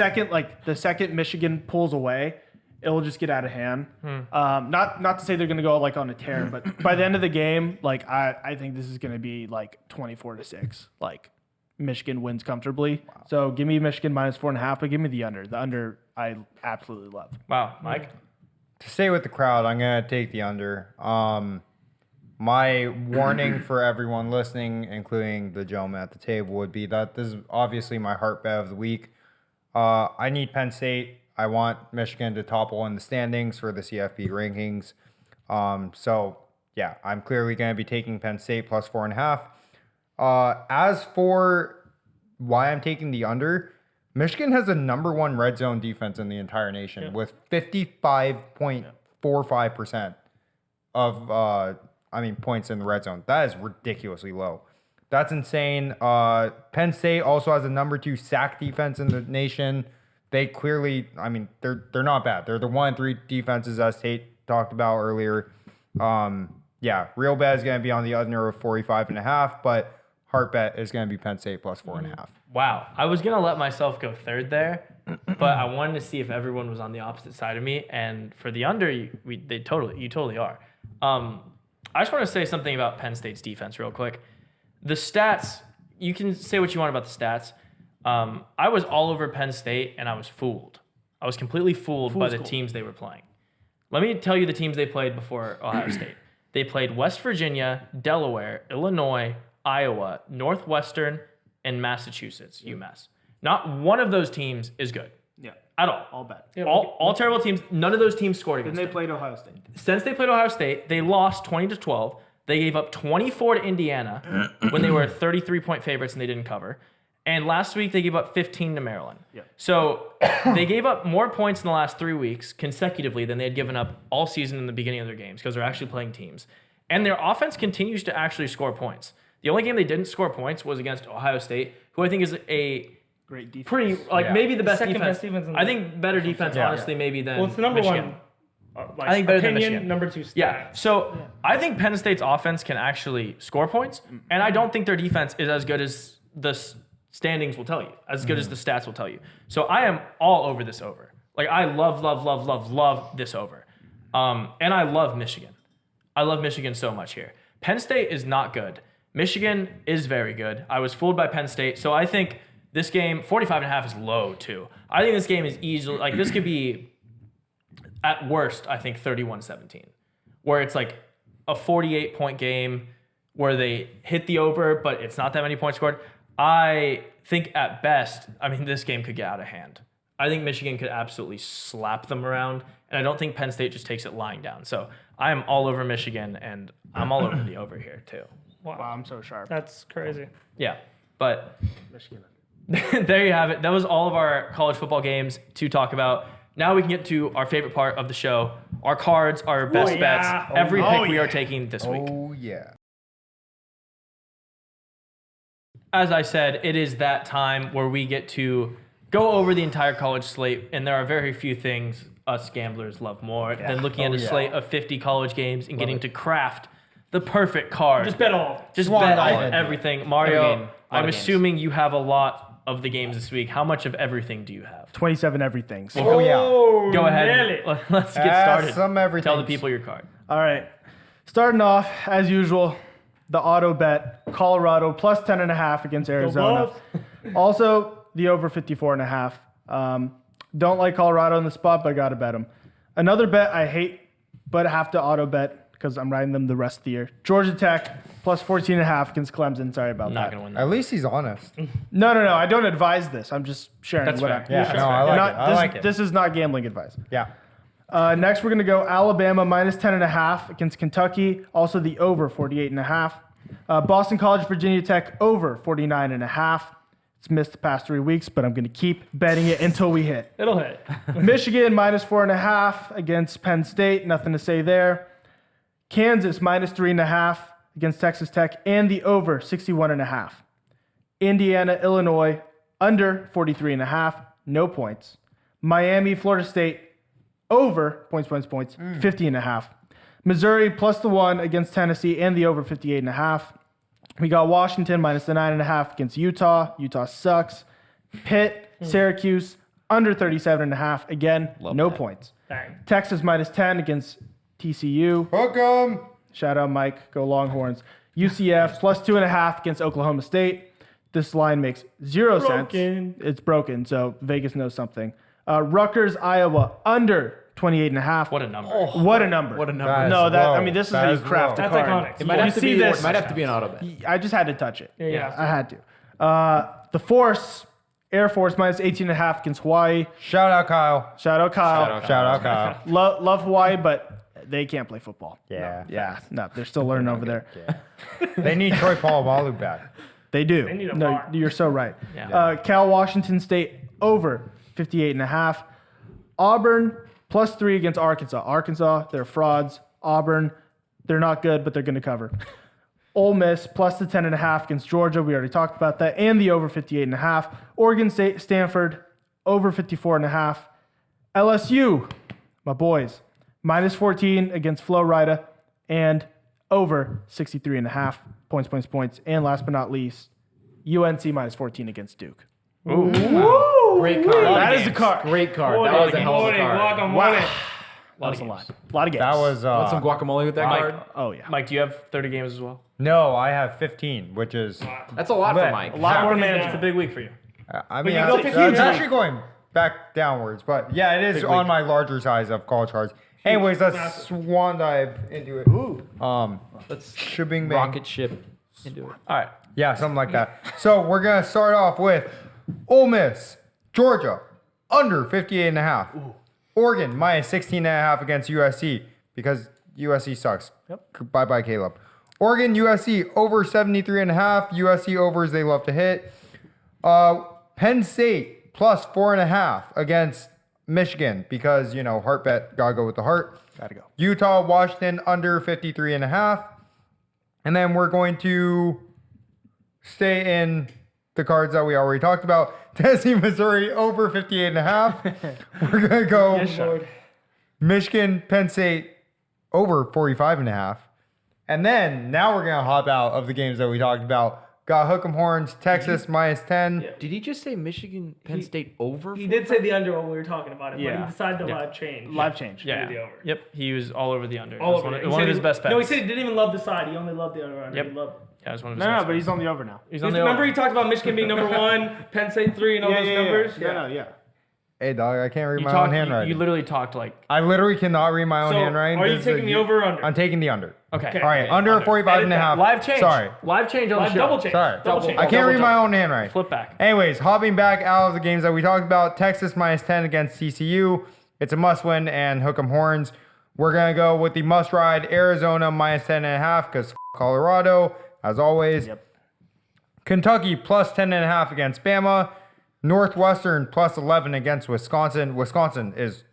the second Michigan pulls away, it'll just get out of hand. Not to say they're going to go like on a tear, but by the end of the game, like I think this is going to be like 24-6. Like Michigan wins comfortably. Wow. So give me Michigan -4.5, but give me the under. The under I absolutely love.
Wow, Mike?
To stay with the crowd, I'm going to take the under. My warning for everyone listening, including the gentleman at the table, would be that this is obviously my heart bet of the week. I need Penn State. I want Michigan to topple in the standings for the CFB rankings. So, yeah, I'm clearly going to be taking Penn State +4.5. As for why I'm taking the under, Michigan has the #1 red zone defense in the entire nation with 55.45% of points in the red zone. That is ridiculously low. That's insane. Penn State also has the #2 sack defense in the nation. They clearly, they're not bad. They're the 1-3 defenses as Tate talked about earlier. Real bet is going to be on the under of 45.5, but heart bet is going to be Penn State +4.5.
Wow. I was going to let myself go third there, but I wanted to see if everyone was on the opposite side of me. And for the under, you totally are. I just want to say something about Penn State's defense real quick. The stats, you can say what you want about the stats. I was all over Penn State, and I was fooled. I was completely fooled by the teams they were playing. Let me tell you the teams they played before Ohio State. They played West Virginia, Delaware, Illinois, Iowa, Northwestern, and Massachusetts, UMass. Not one of those teams is good.
Yeah.
At all.
All bad.
Yeah, all terrible teams. None of those teams scored against
Then
them.
they played Ohio State.
Since they played Ohio State, they lost 20-12. They gave up 24 to Indiana when they were 33-point favorites and they didn't cover. And last week, they gave up 15 to Maryland. Yeah. So they gave up more points in the last 3 weeks consecutively than they had given up all season in the beginning of their games because they're actually playing teams. And their offense continues to actually score points. The only game they didn't score points was against Ohio State, who I think is a
great defense.
Pretty, maybe the best
Second
defense.
best defense in
I think better defense, honestly, maybe than
it's the
Michigan.
#1.
I think better than Michigan.
#2 stat.
Yeah. So I think Penn State's offense can actually score points, and I don't think their defense is as good as the standings will tell you, as good as the stats will tell you. So I am all over this over. Like I love this over, and I love Michigan. I love Michigan so much here. Penn State is not good. Michigan is very good. I was fooled by Penn State, so I think this game 45.5 is low too. I think this game is easily like this could be. At worst, I think 31-17, where it's like a 48-point game where they hit the over, but it's not that many points scored. I think at best, this game could get out of hand. I think Michigan could absolutely slap them around, and I don't think Penn State just takes it lying down. So I am all over Michigan, and I'm all over the over here too.
Wow, I'm so sharp.
That's crazy.
Yeah, but
Michigan.
there you have it. That was all of our college football games to talk about. Now we can get to our favorite part of the show, our cards, our best bets, every pick we are taking this week.
Oh, yeah.
As I said, it is that time where we get to go over the entire college slate, and there are very few things us gamblers love more than looking at a slate of 50 college games and getting to craft the perfect card.
Just bet all.
Just bet on everything. Mario, I'm assuming you have a lot of the games this week. How much of everything do you have?
27 everythings.
Oh, yeah.
Go ahead.
Really?
Let's get started.
Some everything.
Tell the people your card.
All right. Starting off, as usual, the auto bet, Colorado +10.5 against Arizona. Also, the over 54.5. Don't like Colorado in the spot, but I got to bet them. Another bet I hate, but have to auto bet, because I'm riding them the rest of the year. Georgia Tech plus 14.5 against Clemson. Sorry about
I'm not
that.
going to win that.
At least he's honest.
No. I don't advise this. I'm just sharing
That's
what
fair.
I.
Yeah, no, I like it. I like it.
This is not gambling advice.
Yeah.
Next, we're going to go Alabama minus 10.5 against Kentucky. Also, the over 48.5. Boston College, Virginia Tech over 49.5. It's missed the past 3 weeks, but I'm going to keep betting it until we hit.
It'll hit.
Michigan minus 4.5 against Penn State. Nothing to say there. Kansas minus 3.5 against Texas Tech, and the over 61.5. Indiana, Illinois under 43.5. No points. Miami, Florida State over points, 50.5. Missouri plus the 1 against Tennessee and the over 58.5. We got Washington minus the 9.5 against Utah. Utah sucks. Pitt, Syracuse under 37.5. Again, no points.
Dang.
Texas minus 10 against TCU.
Hook 'em.
Shout out Mike. Go Longhorns. UCF plus 2.5 against Oklahoma State. This line makes 0 cents. It's broken, so Vegas knows something. Rutgers, Iowa under 28.5.
What a number.
What a number.
What a number.
That is
No, that
low.
I mean, this is
That
how
is
you craft
low.
a
That's
card.
iconic.
It might
You
have to
see
be.
this.
Might have to be an auto bet.
I just had to touch it.
Yeah.
I had to. The Force, Air Force minus 18.5 against Hawaii.
Shout out Kyle.
Shout out Kyle.
Shout out Kyle.
Love Hawaii, but they can't play football.
Yeah.
No, they're still learning over there.
Yeah. They need Troy Polamalu back.
They do.
They need a
No,
bar.
you're so right.
Yeah.
Cal Washington State over 58.5. Auburn plus 3 against Arkansas. Arkansas, they're frauds. Auburn, they're not good, but they're going to cover. Ole Miss plus the 10.5 against Georgia. We already talked about that. And the over 58.5. Oregon State, Stanford over 54.5. LSU, my boys, minus 14 against Florida and over 63.5 points. And last but not least, UNC minus 14 against Duke.
Great card.
That is a card.
Great card. That was a hell of a card.
That was a lot. A lot of games.
That was
Want some guacamole with that card?
Oh, yeah.
Mike, do you have 30 games as well?
no. I have 15, which is
That's a lot for Mike.
A lot more
manager.
It's a big week for you.
I mean
you
that's,
go 15
that's
weeks.
actually going back downwards, but yeah, it is on my larger size of college cards. Anyways, let's swan dive into it.
Let's
Shebing bang.
rocket ship into it.
All right.
Yeah, something like that. So we're gonna start off with Ole Miss, Georgia, under 58.5. Oregon minus 16.5 against USC because USC sucks. Bye bye, Caleb. Oregon, USC over 73.5. USC overs they love to hit. Penn State plus 4.5 against Michigan because heart bet, gotta go with the heart.
Gotta go.
Utah, Washington under 53.5. And then we're going to stay in the cards that we already talked about. Tennessee, Missouri over 58.5. We're going to go Michigan, Penn State over 45.5. And then now we're going to hop out of the games that we talked about. Got Hook 'em Horns, Texas minus 10.
Did he just say Michigan, Penn State over?
He did say the under when we were talking about it, but
Yeah.
he decided to live change.
Live change.
Yeah.
the over.
Yep. He was all over the under.
All
That's
over
one,
it. He
one
said
of his
he-
best bets.
No, he said he didn't even love the side. He only loved the over.
Yep.
He loved.
Yeah, it was one of his
No,
best
but he's
bets.
on the over now.
He's on the
Remember
over.
he talked about Michigan being number 1, Penn State 3, and all those numbers.
Yeah.
Hey, dog, I can't read
You
my
talked-
own handwriting.
You literally talked like.
I literally cannot read my own
So,
handwriting.
are you
This is
taking the over or under?
I'm taking the under.
Okay.
All right, under 45.5.
Live change.
Sorry.
Live change on
Live
the show.
double change.
Sorry.
Double change.
I can't read my own handwriting.
Flip back.
Anyways, hopping back out of the games that we talked about, Texas minus 10 against TCU. It's a must win and Hook 'em Horns. We're going to go with the must ride Arizona minus 10.5 because Colorado, as always.
Yep.
Kentucky plus 10.5 against Bama. Northwestern plus 11 against Wisconsin. Wisconsin is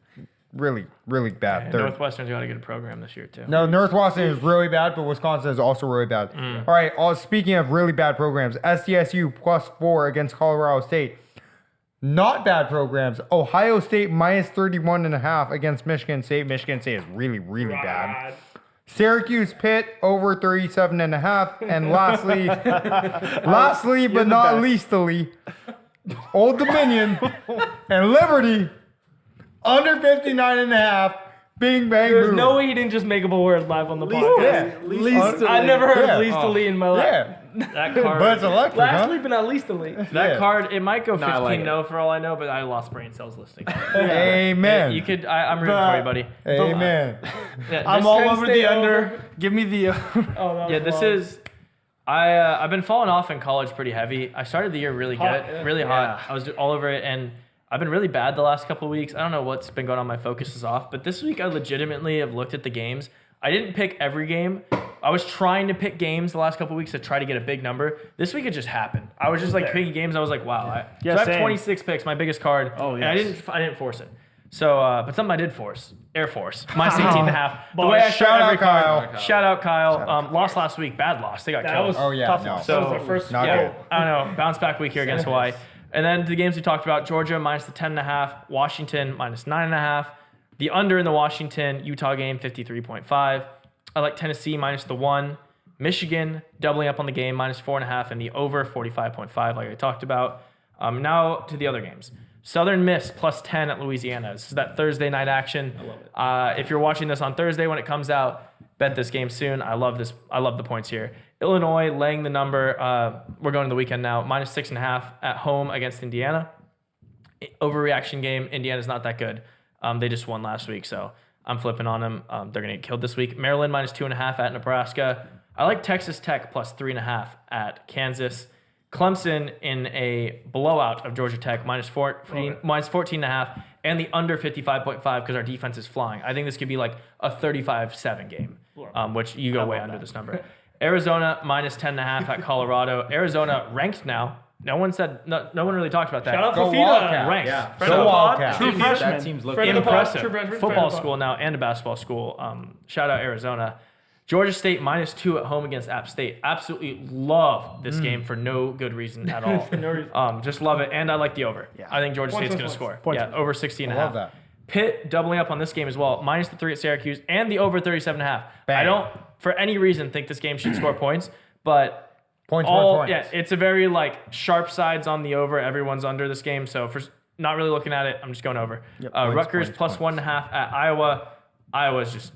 really, really bad.
And
They're-
Northwestern's got a good program this year too.
no, Northwestern is really bad, but Wisconsin is also really bad. All right, speaking of really bad programs, SDSU plus 4 against Colorado State. Not bad programs. Ohio State minus 31.5 against Michigan State. Michigan State is really, really bad. Syracuse Pitt over 37.5. And lastly but not leastly, Old Dominion and Liberty under 59.5. Bing bang
There's
boom.
no way he didn't just make up a word live on the podcast.
Least
I've never heard of least
Oh.
elite in my life.
Yeah.
That card.
But it's electric,
Last
huh?
week, but not least elite.
That
Yeah.
card, it might go 15
I like it.
for all I know, but I lost brain cells listening.
Amen.
You could. I'm rooting for you, buddy.
Amen.
Yeah,
I'm
this-
all
Penn
over
State
the under.
over.
Give me the.
Oh, that was
Yeah, this
wild.
is. I've been falling off in college pretty heavy. I started the year really
Hot,
good,
yeah.
really hot. I was all over it, and I've been really bad the last couple of weeks. I don't know what's been going on. My focus is off. But this week, I legitimately have looked at the games. I didn't pick every game. I was trying to pick games the last couple of weeks to try to get a big number. This week, it just happened. I was just like picking games. I was like, wow.
Yeah,
so I have
same.
26 picks, my biggest card.
Oh,
And I
yes.
didn't force it. So, but something I did force. Air Force. Minus 18.5. The way I
Shout
start
out
every card.
Kyle.
Shout out Kyle. Lost last week. Bad loss. They got
That
killed.
was
Oh, yeah,
tough.
no.
That
So,
was our first.
not
yeah.
good.
I don't know. Bounce back week here against Hawaii. And then the games we talked about, Georgia minus the 10.5, Washington minus 9.5. The under in the Washington-Utah game, 53.5. I like Tennessee minus the 1. Michigan doubling up on the game, minus 4.5. And the over, 45.5, like I talked about. Now to the other games. Southern Miss plus 10 at Louisiana. This is that Thursday night action. I love it. If you're watching this on Thursday when it comes out, bet this game soon. I love this. I love the points here. Illinois laying the number. We're going to the weekend now. Minus 6.5 at home against Indiana. Overreaction game. Indiana's not that good. They just won last week, so I'm flipping on them. They're going to get killed this week. Maryland minus 2.5 at Nebraska. I like Texas Tech plus 3.5 at Kansas. Clemson in a blowout of Georgia Tech, minus 14.5, and the under 55.5 because our defense is flying. I think this could be like a 35-7 game, which you go way under this number. Arizona minus 10.5 at Colorado. Arizona ranked now. No one really talked about that.
Shout out
Go
Fafita.
Wildcat.
Ranked.
Yeah.
Friend
Go
of the pod.
Wildcat.
True
That
freshman.
team's looking
Friend of the pod.
Impressive.
True freshman.
Football
Friend of the
school
pod.
now and a basketball school. Shout out Arizona. Georgia State minus 2 at home against App State. Absolutely love this game for no good reason at all.
For no reason.
Just love it. And I like the over.
Yeah.
I think Georgia
Points,
State's going to
points,
score.
points.
Yeah, over 16 and a
I
half.
love that.
Pitt doubling up on this game as well. Minus the 3 at Syracuse and the over 37.5.
Bang.
I don't, for any reason, think this game should score points, but
Points.
yeah, it's a very like sharp sides on the over. Everyone's under this game, so for not really looking at it, I'm just going over.
Yep.
Rutgers
points,
plus
points.
1.5 at Iowa. Iowa's just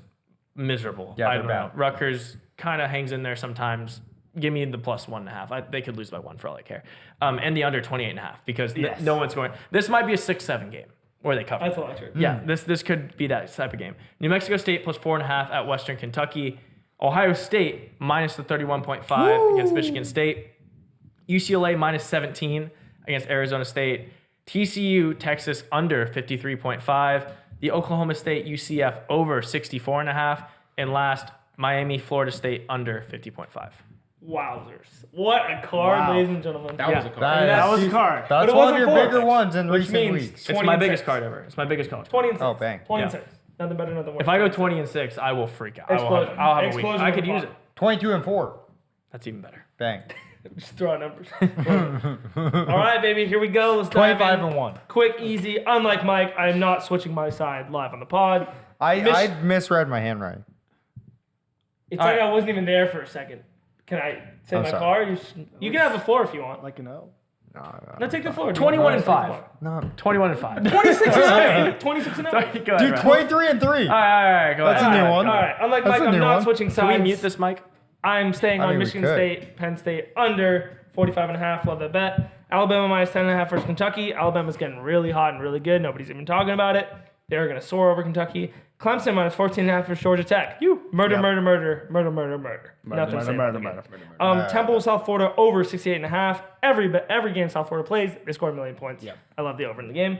miserable.
Yeah,
I
they're
don't
bad.
know. Rutgers kind of hangs in there sometimes. Give me the plus 1.5. They could lose by 1 for all I care. And the under 28.5 because
Yes.
no one's going. This might be a 6-7 game where they cover.
That's electric.
Yeah, this could be that type of game. New Mexico State plus 4.5 at Western Kentucky. Ohio State minus the 31.5 against Michigan State. UCLA minus 17 against Arizona State. TCU Texas under 53.5. The Oklahoma State UCF over 64.5. And last, Miami Florida State under 50.5.
Wowzers. What a card,
Wow.
ladies and gentlemen.
That was a card.
That was a card.
That's
But it
one of
wasn't
your
four
bigger
picks,
ones in
which
recent
means
weeks.
It's
20
my
and
biggest
6.
card ever. It's my biggest card.
20 and 6.
Oh, bang.
20 and
Yeah.
6. Nothing better, nothing worse.
If I go 20 and 6, I will freak out.
Explosion.
I'll have a week.
Explosion
I
of
could
the
use
pot.
it.
22 and 4.
That's even better.
Bang.
Just throw out numbers. All right, baby. Here we go. Let's dive
25
in.
and 1.
Quick, easy. Unlike Mike, I am not switching my side live on the pod.
I misread my handwriting.
It's
All
like
right.
I wasn't even there for a second. Can I say
I'm
my
sorry.
card? You can have the floor if you want.
Like,
No, take the floor.
21 and
Take the
5.
floor.
No.
21 and 5.
26 and 0. 26 and 0.
Go ahead,
Dude,
Brad.
23 and 3.
All right, go
That's
ahead.
a new one.
All right. Unlike
That's
Mike,
a
I'm
new
not
one.
switching
Can we
sides.
mute this mic?
I'm staying
I
on
mean, we
Michigan
could.
State, Penn State under 45.5. Love that bet. Alabama minus 10.5 versus Kentucky. Alabama's getting really hot and really good. Nobody's even talking about it. They're going to soar over Kentucky. Clemson minus 14.5 versus Georgia Tech. Murder. Nothing to say about the game. Temple, South Florida over 68.5. Every game South Florida plays, they score 1 million points. I love the over in the game.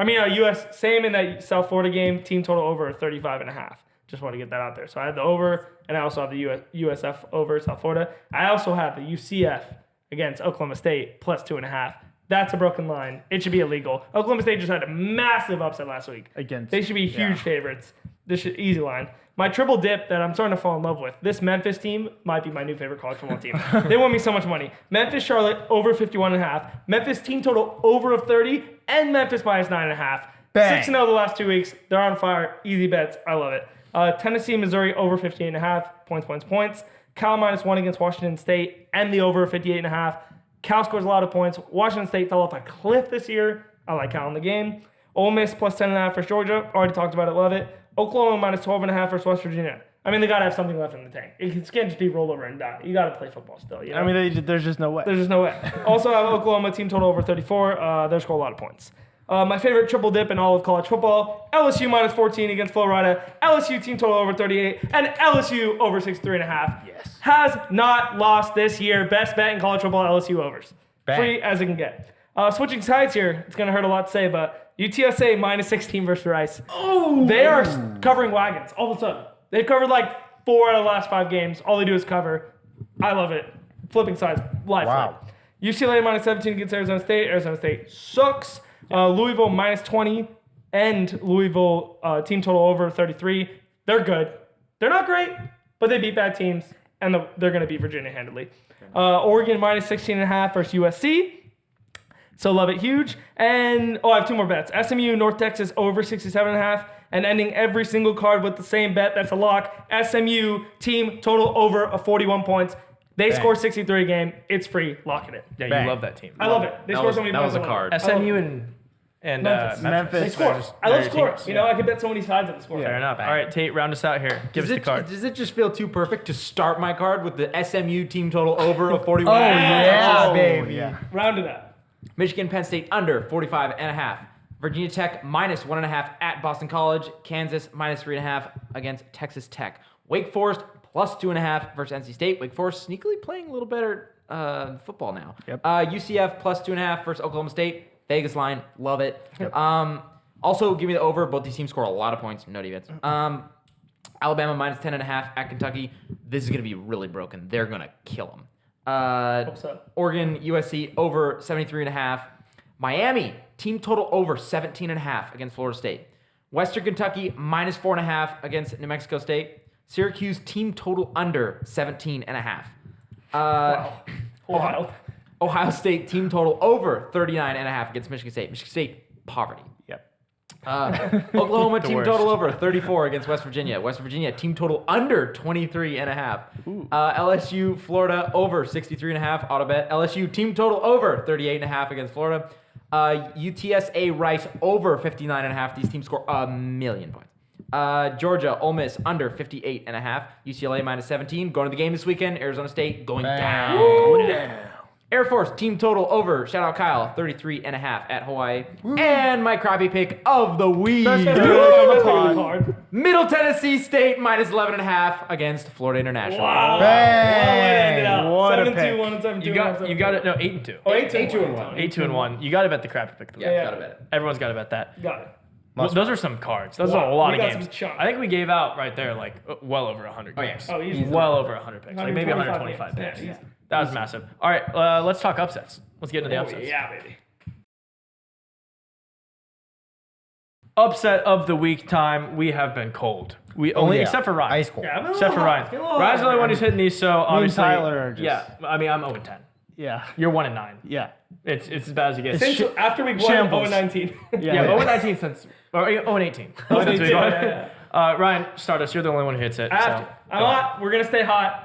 US, same in that South Florida game, team total over 35.5. Just want to get that out there. So I have the over, and I also have the USF over South Florida. I also have the UCF against Oklahoma State plus 2.5. That's a broken line. It should be illegal. Oklahoma State just had a massive upset last week. They should be huge favorites. This should easy line. My triple dip that I'm starting to fall in love with. This Memphis team might be my new favorite college football team. They won me so much money. Memphis, Charlotte over 51.5. Memphis team total over of 30, and Memphis minus 9.5.
Bang.
6-0 the last 2 weeks. They're on fire. Easy bets. I love it. Tennessee, Missouri over 58.5. Points. Cal minus 1 against Washington State, and the over 58.5. Cal scores a lot of points. Washington State fell off a cliff this year. I like Cal in the game. Ole Miss plus 10.5 versus Georgia. Already talked about it. Love it. Oklahoma minus 12.5 versus West Virginia. I mean, they got to have something left in the tank. It can't just be rollover and die. You got to play football still. You know?
I mean, there's just no way.
There's just no way. Also, I have Oklahoma team total over 34. They'll score a lot of points. My favorite triple dip in all of college football, LSU minus 14 against Florida, LSU team total over 38, and LSU over 63.5.
Yes.
Has not lost this year. Best bet in college football, LSU overs.
Bang.
Free as it can get. Switching sides here, it's going to hurt a lot to say, but UTSA minus 16 versus Rice. Oh! They are covering wagons all of a sudden. They've covered like 4 out of the last 5 games. All they do is cover. I love it. Flipping sides, live.
Wow.
UCLA minus 17 against Arizona State. Arizona State sucks. Louisville minus 20 and Louisville team total over 33. They're good. They're not great, but they beat bad teams, and they're going to beat Virginia handily. Oregon minus 16.5 versus USC. So love it huge. And, I have 2 more bets. SMU, North Texas over 67.5, and ending every single card with the same bet. That's a lock. SMU team total over 41 points. They score 63 a game. It's free. Lock it in.
Yeah,
Bang.
you love that team.
I love it. They score so many
that
points.
was a card.
SMU and
Memphis.
They score. I love score. You know, I could bet so many sides on the score.
Fair enough. All right, Tate, round us out here. Give us the card.
Does it just feel too perfect to start my card with the SMU team total over of 41?
Yeah, baby.
Yeah.
Round it up.
Michigan, Penn State under 45.5. Virginia Tech minus 1.5 at Boston College. Kansas minus 3.5 against Texas Tech. Wake Forest plus 2.5 versus NC State. Wake Forest sneakily playing a little better football now.
Yep.
UCF plus 2.5 versus Oklahoma State. Vegas line, love it.
Yep.
Also, give me the over. Both these teams score a lot of points. No defense. Alabama minus 10.5 at Kentucky. This is going to be really broken. They're going to kill them.
Hope so.
Oregon, USC over 73.5. Miami, team total over 17.5 against Florida State. Western Kentucky, minus 4.5 against New Mexico State. Syracuse, team total under 17.5.
Wow.
Ohio State, team total over 39.5 against Michigan State. Michigan State, poverty.
Yep.
Oklahoma, team
worst.
total over 34 against West Virginia. West Virginia, team total under 23.5. LSU, Florida, over 63.5. Auto bet. LSU, team total over 38.5 against Florida. UTSA, Rice, over 59.5. These teams score 1,000,000 points. Georgia, Ole Miss, under 58.5. UCLA, minus 17. Going to the game this weekend. Arizona State, going down. Air Force, team total over, shout out Kyle, 33.5 at Hawaii. And my crappy pick of the week. Middle Tennessee State, minus 11.5 against Florida International.
Wow.
Bang.
What a
7-2,
pick.
1 and 7-2.
You got it. No, 8-2.
Oh,
8-2-1.
8-2-1. You got to bet the crappy pick.
Yeah.
Gotta bet it.
Everyone's got to bet that.
Got it.
Those are some cards. Those
Wow.
are a lot
We
of
got
games.
some chunk.
I think we gave out right there like well over 100 games.
Oh, easy.
Well over 100 picks. Like maybe
125
125
games.
picks.
Yeah,
That was massive. All right, let's talk upsets. Let's get into the upsets.
Yeah, baby.
Upset of the week time. We have been cold. We only,
yeah.
except for Ryan.
Ice cold.
Yeah,
Except for Ryan. Ryan's the only one who's hitting these, so obviously.
Tyler are just-
Yeah, I mean, I'm 0-10.
Yeah.
You're 1-9.
Yeah.
It's as bad as you get.
Since after week 1,
shambles.
0-19.
Yeah, 0-19 since, or 0-18. Since week one. Ryan, start us. You're the only one who hits it.
I'm hot. We're going to stay hot.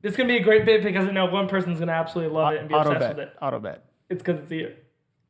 It's going to be a great bit because I know one person's going to absolutely love it and be
Auto
obsessed
bet.
with it.
Auto bet.
It's because it's here.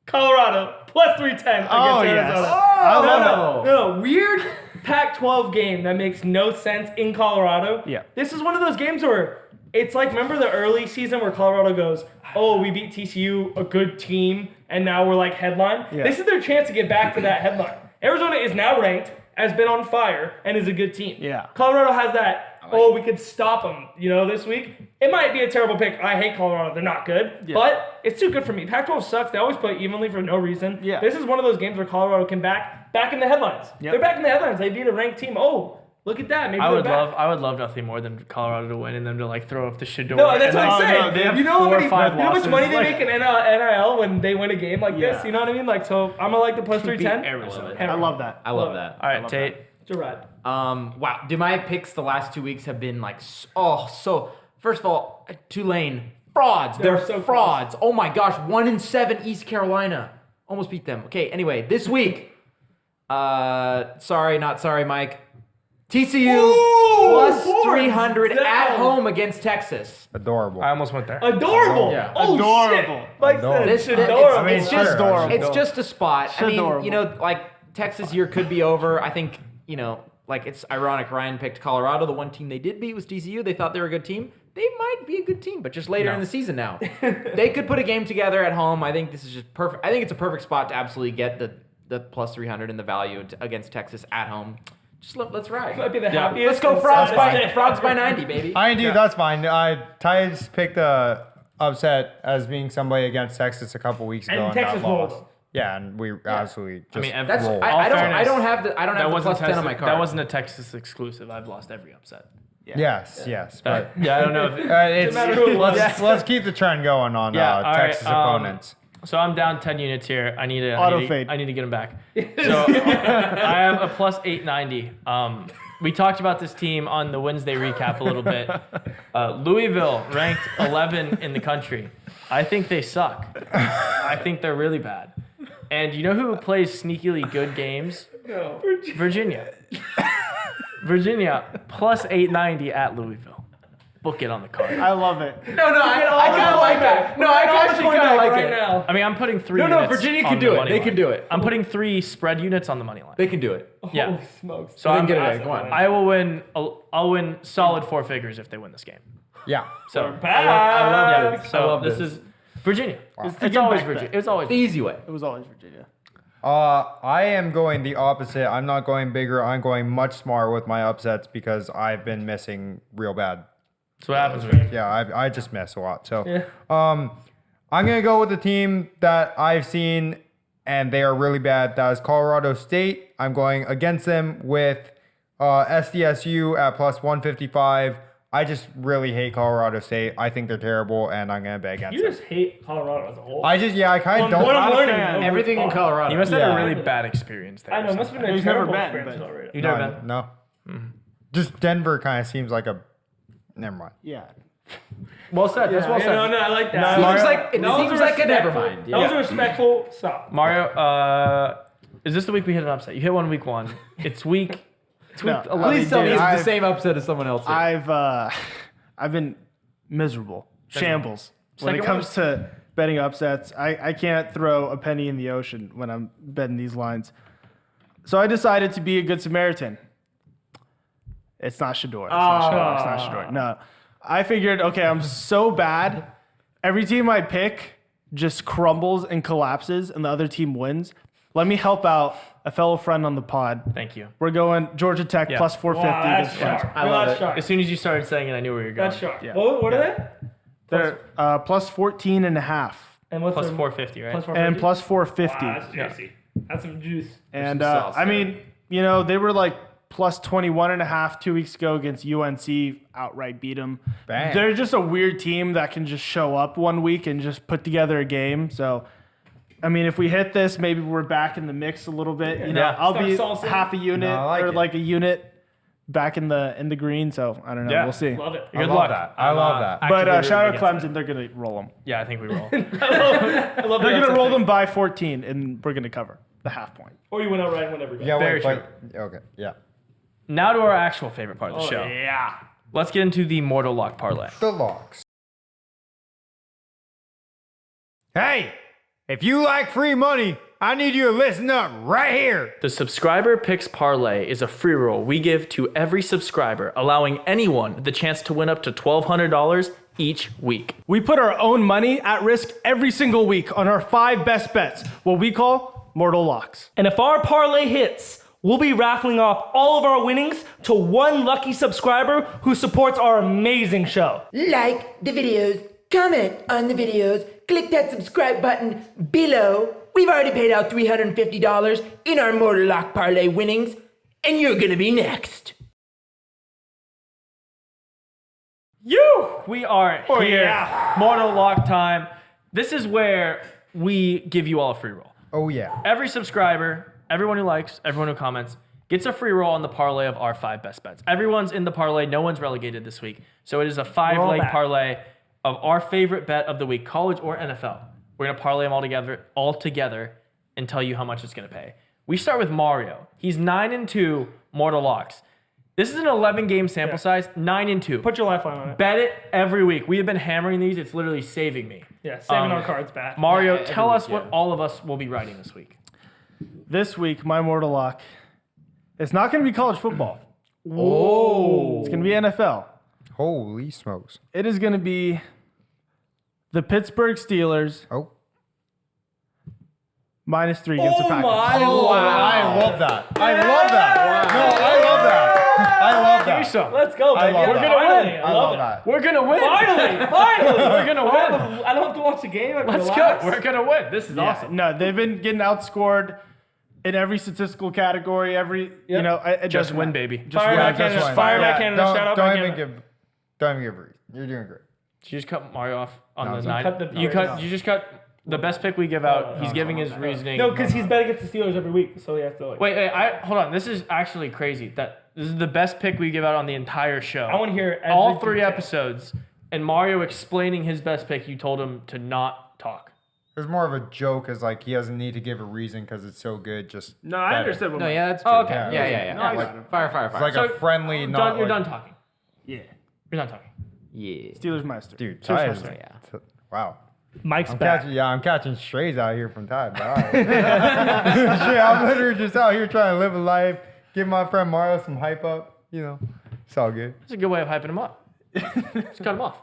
Colorado, plus 310 against
Oh, yes.
Arizona.
I love
No, weird Pac-12 game that makes no sense in Colorado.
Yeah.
This is one of those games where it's like, remember the early season where Colorado goes, oh, we beat TCU, a good team, and now we're like headline?
Yeah.
This is their chance to get back to that headline. Arizona is now ranked, has been on fire, and is a good team.
Yeah.
Colorado has that, we could stop them, this week. It might be a terrible pick. I hate Colorado. They're not good. But it's too good for me. Pac-12 sucks. They always play evenly for no reason.
Yeah.
This is one of those games where Colorado can back in the headlines.
Yep.
They're back in the headlines. They beat a ranked team. Oh, look at that. Maybe
I
they're
would
back.
love nothing more than Colorado to win and them to like throw up the shit door.
No, that's what I'm
And
saying.
then- they have
you know
4 or 5
how much
losses.
money they
Like,
make in NIL when they win a game like this?
Yeah.
You know what I mean? Like, so I'm gonna like the plus
beat
310.
Arizona.
I love that.
I love that.
All right, Tate.
It's a ride.
Wow. Dude, my picks the last 2 weeks have been like, so. First of all, Tulane, frauds. They're
so
frauds. Oh my gosh, 1-7 East Carolina. Almost beat them. Okay, anyway, this week, sorry, not sorry, Mike. TCU. plus 300 at home against Texas.
Adorable.
I almost went there.
Adorable.
Yeah.
Oh,
Adorable.
shit. Mike said
This,
adorable.
it's just
sure.
it's just a spot. I mean,
Adorable.
you know, like Texas year could be over. I think, you know, like it's ironic Ryan picked Colorado. The one team they did beat was TCU. They thought they were a good team. They might be a good team, but just later in the season now. They could put a game together at home. I think this is just perfect. I think it's a perfect spot to absolutely get the plus 300 and the value against Texas at home. Just let's ride.
Might be the happiest.
Let's go
and
frogs
saddest
by 90, baby.
That's fine. Ty just picked the upset as being somebody against Texas a couple weeks ago
And Texas
got lost.
rolled.
Yeah, and we absolutely just
That's
rolled.
I
fairness,
don't have the plus 10 on my card.
That wasn't a Texas exclusive. I've lost every upset.
Yes, but
Yeah, I don't know if
matter who it was.
let's keep the trend going on
Yeah, all right,
Texas opponents.
So I'm down 10 units here. I need
Auto fade.
to get them back. So I have a plus 890. We talked about this team on the Wednesday recap a little bit. Louisville ranked 11 in the country. I think they suck. I think they're really bad. And you know who plays sneakily good games?
No.
Virginia. Virginia plus 890 at Louisville. Book it on the card.
I love it.
No, I kind of like that. No, I actually kind of like it.
now.
I mean, I'm putting 3
No,
units
Virginia
on
can
the
do it.
money
They
line.
can do it.
I'm putting 3 spread units on the money line.
They can do it.
Yeah.
Holy smokes.
So
Then
I'm,
get it in. Come on.
I will win. I'll win solid 4 figures if they win this game.
Yeah.
So
back.
I love it. So
I love
this
this.
is Virginia. It's
good
always
back
Virginia.
bet.
It's always
The easy way.
It was always Virginia.
I am going the opposite. I'm not going bigger. I'm going much smaller with my upsets because I've been missing real bad.
That's what happens. With
Yeah, I just miss a lot. So,
Yeah.
I'm gonna go with the team that I've seen, and they are really bad. That is Colorado State. I'm going against them with SDSU at plus 155. I just really hate Colorado State. I think they're terrible, and I'm gonna bet against
You
them.
just hate Colorado as a whole.
I kind of don't.
What I'm
not a
learning.
fan.
over
Everything
this
in
pod.
Colorado.
You must have had a
Yeah.
really bad experience there.
I know.
or
It must have
something.
been a
He's never
terrible
been,
experience
but-
already.
You never been?
No. Just Denver kind of seems like a. Never mind.
Yeah.
Well said. That's well said.
No, I like that.
Seems like it
That was
seems
a
like a never
respectful-
mind.
That was a
Yeah.
respectful stop.
Mario, is this the week we hit an upset? You hit one week 1. It's week. It's week
No.
11.
Please tell me it's
I've-
the same upset as someone else.
I've been miserable. Shambles. When it
Second
comes to betting upsets, I can't throw a penny in the ocean when I'm betting these lines. So I decided to be a good Samaritan. It's not Shador. It's not Shador. No. I figured, okay, I'm so bad. Every team I pick just crumbles and collapses, and the other team wins. Let me help out a fellow friend on the pod.
Thank you.
We're going Georgia Tech
Yeah.
plus 450
Wow, that's
against Clemson.
sharp.
I love
That's
it.
sharp.
As soon as you started saying it, I knew where you're going.
That's sharp.
Yeah.
What are they?
They're plus 14 and a half.
And what's
Plus
their-
450, right?
plus 450?
And plus 450.
Wow, that's juicy. That's some juice.
And
some sauce
I
there.
mean, you know, they were like plus 21 and a half 2 weeks ago against UNC, outright beat them.
Bang.
They're just a weird team that can just show up one week and just put together a game. So, I mean, if we hit this, maybe we're back in the mix a little bit. You know,
Yeah.
I'll
Start
be
salsa.
half a unit
No, I like
or
it.
like a unit back in the green. So I don't know.
Yeah.
We'll see.
Love it.
I
Good
love
luck.
that. I love that.
But
actively
shout out
rooting against
Clemson. They're gonna roll them.
that. Yeah, I think we will.
I love
They're
that.
gonna roll them by 14, and we're gonna cover the half point.
Or you went out right whenever.
Yeah,
Very
wait, okay, yeah.
Now to our actual favorite part of the
Oh,
show.
yeah.
Let's get into the Mortal Lock Parlay.
The locks. Hey, if you like free money, I need you to listen up right here.
The Subscriber Picks Parlay is a free roll we give to every subscriber, allowing anyone the chance to win up to $1,200 each week.
We put our own money at risk every single week on our 5 best bets, what we call Mortal Locks.
And if our parlay hits, we'll be raffling off all of our winnings to one lucky subscriber who supports our amazing show.
Like the videos, comment on the videos, click that subscribe button below. We've already paid out $350 in our Mortal Lock Parlay winnings, and you're gonna be next.
We are here. Mortal Lock time. This is where we give you all a free roll.
Oh, yeah.
Every subscriber, everyone who likes, everyone who comments, gets a free roll on the parlay of our 5 best bets. Everyone's in the parlay. No one's relegated this week. So it is a 5-leg
back.
parlay of our favorite bet of the week, college or NFL. We're going to parlay them all together and tell you how much it's going to pay. We start with Mario. He's 9-2 Mortal Locks. This is an 11-game sample size, 9-2.
Put your lifeline on it.
Bet it every week. We have been hammering these. It's literally saving me.
Yeah, saving our cards back.
Mario,
Yeah,
tell
every
us
week,
what all of us will be writing this week.
This week, my mortal lock. It's not going to be college football.
Oh.
It's going to be NFL.
Holy smokes.
It is going to be the Pittsburgh Steelers
Oh.
-3 against the Packers.
I love that. I love that. No, I love that. I love
Give me
that.
some.
Let's go,
I
baby.
love
We're
that.
gonna
Finally,
win.
I love that.
We're gonna win.
Finally.
We're gonna win.
I don't have to watch the game. I can
Let's
relax.
go. We're gonna win. This is
Yeah,
awesome.
no, they've been getting outscored in every statistical category. It
Just
doesn't
win,
matter.
baby.
Just
Fire
win.
back
Just
Canada.
one.
Fire back Canada.
Don't-
Shout out
don't
back
even
Canada.
don't even give a reason. You're doing great.
Did you just cut Mario off on the
No,
9?
cut the-
You just cut the best pick we give out. He's giving his reasoning.
No, because he's betting against the Steelers every week, so he has to like.
Wait, hold on. This is actually crazy. This is the best pick we give out on the entire show.
I want to hear
all
every
3
detail.
episodes, and Mario explaining his best pick. You told him to not talk.
It was more of a joke, as like he doesn't need to give a reason because it's so good. Just
No, I
bet it.
understood what
No, yeah, that's true.
Oh, okay.
Yeah.
No, I
Like,
got it.
fire.
It's like
So,
a friendly,
You're
not
done
like,
talking.
Yeah.
You're done talking.
Yeah.
Steelers -3.
dude.
Steelers
Ty is,
-3.
Yeah.
wow.
Mike's
I'm
back.
catching strays out here from Ty. But all right. Shit, I'm literally just out here trying to live a life, give my friend Mario some hype up. You know, it's all good.
That's a good way of hyping him up. Just cut him off.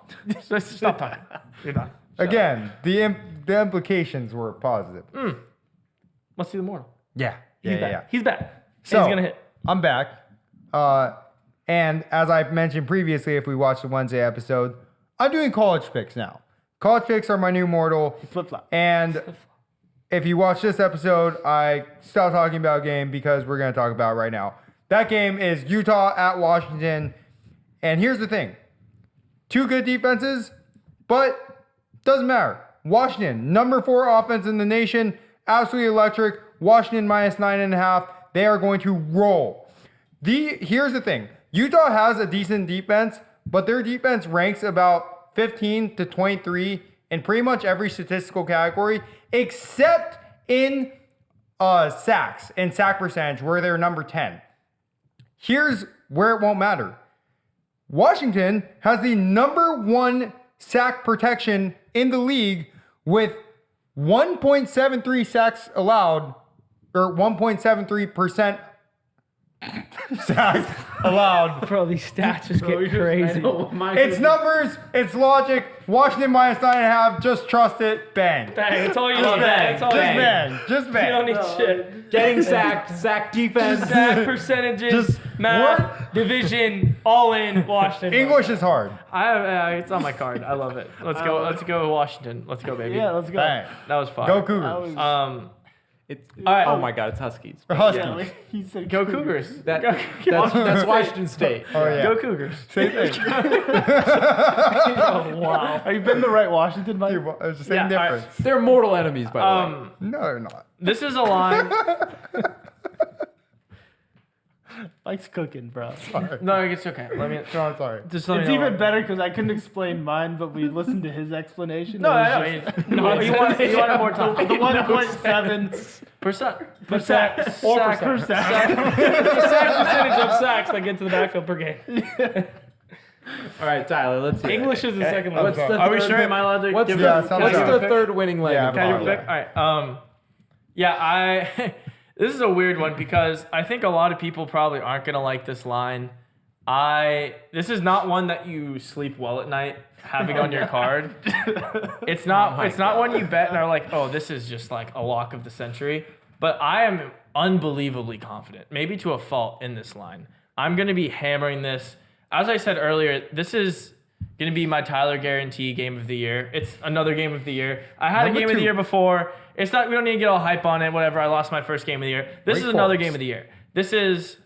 Just stop talking. You're done.
Again, the implications were positive.
Let's see the mortal.
Yeah,
He's back. He's back.
So
He's gonna hit.
I'm back. And as I mentioned previously, if we watched the Wednesday episode, I'm doing college picks now. College picks are my new mortal.
Flip-flop.
And if you watch this episode, I stopped talking about a game because we're going to talk about it right now. That game is Utah at Washington. And here's the thing. 2 good defenses, but doesn't matter. Washington, number 4 offense in the nation, absolutely electric. Washington -9.5. They are going to roll. Here's the thing. Utah has a decent defense, but their defense ranks about 15 to 23 in pretty much every statistical category, except in sacks and sack percentage, where they're number 10. Here's where it won't matter. Washington has the number 1 sack protection in the league with 1.73 sacks allowed, or 1.73% sacks allowed.
Bro, these stats just get crazy.
It's numbers, it's logic. Washington -9.5. Just trust it. Bang.
Bang, it's all you
Just
need.
bang.
It's all
Just
you need.
bang. Just
You don't
bang.
need shit.
Getting sacked, sack defense.
Sack percentages,
Just
math, division, all in Washington.
English is hard.
It's on my card. I love it. Let's go. Let's go Washington. Let's go, baby.
Yeah, let's go.
Bang.
That was fun.
Go Cougars.
It's,
All right.
oh my God, it's Huskies.
Huskies.
Yeah, he said
Go Cougars.
That's Washington State.
Oh yeah.
Go Cougars.
Same thing.
Wow. Are you been the right Washington, Mike?
Dude, it's the same
Yeah, all right.
difference.
They're mortal enemies, by the way.
No, they're not.
This is a line.
Mike's cooking, bro.
No, it's okay. Let me.
No, I'm sorry.
Just let
It's
me know.
even better because I couldn't explain mine, but we listened to his explanation.
No,
It was
I know.
just
No, you want it more time.
the 1.7
Percent.
Sack. Or
Sack.
percent. It's the sack percentage of sacks that get to the backfield per game.
All right, Tyler, let's hear it.
English is the second
What's
language.
the
Are we
third-
sure? Am I allowed to
What's
give
the,
Yeah,
it?
sounds
what's
like
the
it.
third winning leg
Yeah,
of the
Can I
parlay?
pick? All right. Yeah, this is a weird one because I think a lot of people probably aren't gonna like this line. This is not one that you sleep well at night having on your card. It's not. It's not one you bet and are like, oh, this is just like a lock of the century. But I am unbelievably confident, maybe to a fault, in this line. I'm gonna be hammering this. As I said earlier, this is gonna be my Tyler guarantee game of the year. It's another game of the year. I had
Number
a game of the
2.
year before. It's not. We don't need to get all hype on it. Whatever. I lost my first game of the year. This
Wake
is another
Forest.
game of the year. This is.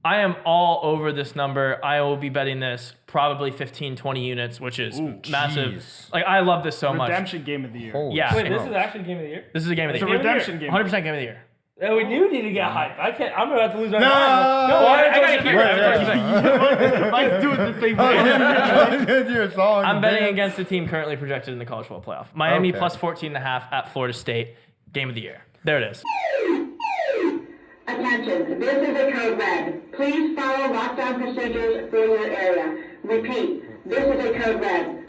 I am all over this number. I will be betting this probably 15, 20 units, which is massive.
jeez.
Like, I love this so much.
redemption game of the year.
Holy
Yeah.
Wait, this
smokes.
is actually game of the year?
This is a game of
It's
the
a
year.
redemption game.
100% game of the year.
Yeah, we do need to get hype. I can't. I'm gonna have to lose my
No.
mind.
I gotta
I
hear it.
Mike's doing the thing.
Your song.
I'm betting
dance.
against the team currently projected in the college football playoff. Miami
Okay.
plus 14.5 at Florida State. Game of the year. There it is.
Attention, this is a code red. Please follow lockdown procedures for your area. Repeat, this is a code red.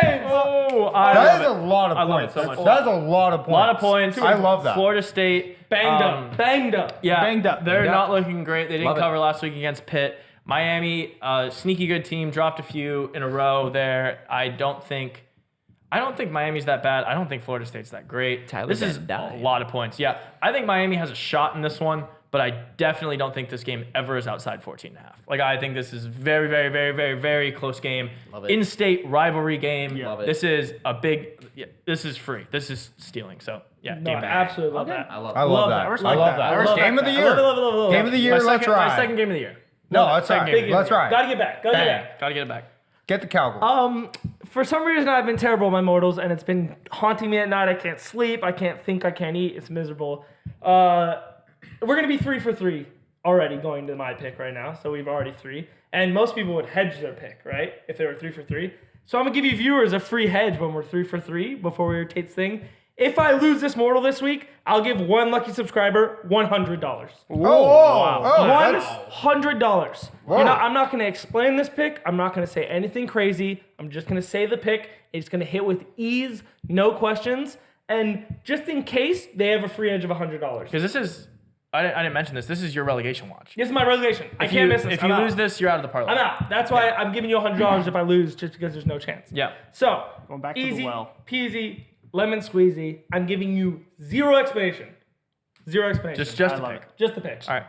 That is a lot of
I love
points.
it so much.
That's a lot of points.
A lot of points.
I love that.
Florida State
Banged up.
Yeah,
Banged up.
They're
Banged
not
up.
looking great. They didn't
Love it.
cover last week against Pitt. Miami, sneaky good team, dropped a few in a row there. I don't think Miami's that bad. I don't think Florida State's that great.
Tyler
This is
Van Dyke.
a lot of points. Yeah, I think Miami has a shot in this one, but I definitely don't think this game ever is outside 14.5. Like, I think this is very, very, very, very, very close game.
Love it.
In-state rivalry game.
Love it.
This is a big. Yeah, this is free. This is stealing. So yeah,
No,
game
I
back.
absolutely love that.
I love
I
it.
love
that. I
that. I
respect
love
that. I
that.
respect
Game of the
that.
year.
Love it.
Game of the year.
My
Let's
second, my
ride.
second game of the year.
No, let's
second
ride.
game of the
Let's
year.
ride.
Gotta get back. Gotta get
Bang.
back.
Gotta get it back.
Get the Cowgirl.
For some reason, I've been terrible with my mortals, and it's been haunting me at night. I can't sleep. I can't think. I can't eat. It's miserable. We're gonna be 3 for 3 already going to my pick right now. So we've already 3, and most people would hedge their pick, right? If they were 3 for 3. So I'm gonna give you viewers a free hedge when we're 3 for 3 before we rotate this thing. If I lose this mortal this week, I'll give one lucky subscriber $100.
That's-
$100.
Whoa.
I'm not going to explain this pick. I'm not going to say anything crazy. I'm just going to say the pick. It's going to hit with ease, no questions. And just in case, they have a free edge of $100.
Because this is, I didn't mention this. This is your relegation watch.
This is my relegation. I can't miss this.
If
I'm
you
out.
lose this, you're out of the parlay.
I'm out. That's why I'm giving you $100 if I lose, just because there's no chance.
Yeah.
So,
Going back to the
easy,
well.
peasy, lemon squeezy. I'm giving you zero explanation. Zero explanation.
Just a
love
pick.
Just the picks.
All right.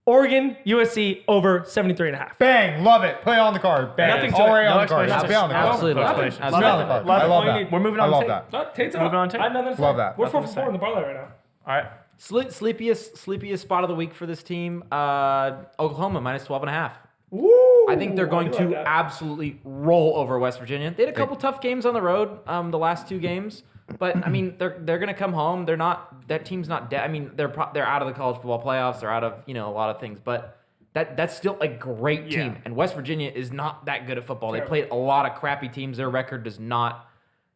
Oregon, USC over 73.5.
Bang. Love it. Put it on the card. Bang.
Nothing to
Already
it.
on
No
the card.
explanation.
Just be on the card.
Absolutely
No
love it.
explanation.
Just be on the card. I love that.
We're moving
I
on.
love
to
that.
No, Tate's
Moving
up.
on, Tate.
I have nothing to say.
Love that.
We're
Nothing
4
to
for
say.
4 in the parlay right now.
All right.
Sleepiest spot of the week for this team. Oklahoma minus 12.5.
Woo!
I think they're going
do
to
like that.
absolutely roll over West Virginia. They had a couple tough games on the road, the last 2 games, but I mean they're gonna come home. They're not, that team's not dead. I mean they're out of the college football playoffs. They're out of a lot of things, but that's still a great team. And West Virginia is not that good at football. They played a lot of crappy teams. Their record does not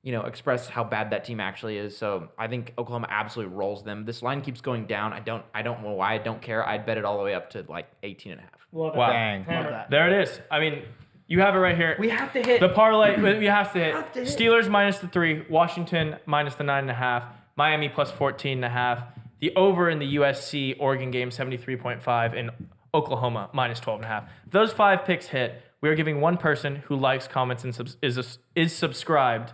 express how bad that team actually is. So I think Oklahoma absolutely rolls them. This line keeps going down. I don't know why. I don't care. I'd bet it all the way up to like 18.5.
Love it.
Wow.
Bang.
Hammer.
that.
There it is. I mean, you have it right here.
We have to hit.
The parlay, we have to hit. Steelers minus the 3, Washington minus the 9.5, Miami plus 14.5, the over in the USC Oregon game 73.5, and Oklahoma minus 12.5. If those 5 picks hit, we are giving one person who likes, comments, and is subscribed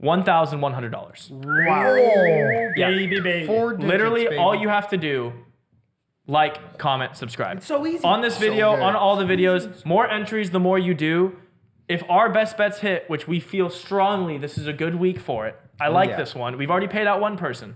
$1,100.
Wow.
Yeah.
baby.
4 digits,
Literally,
baby.
all you have to do, like, comment, subscribe.
It's so easy.
On this video,
good.
on all the videos, more entries, the more you do. If our best bets hit, which we feel strongly this is a good week for it, I like
yeah.
this one. We've already paid out one person.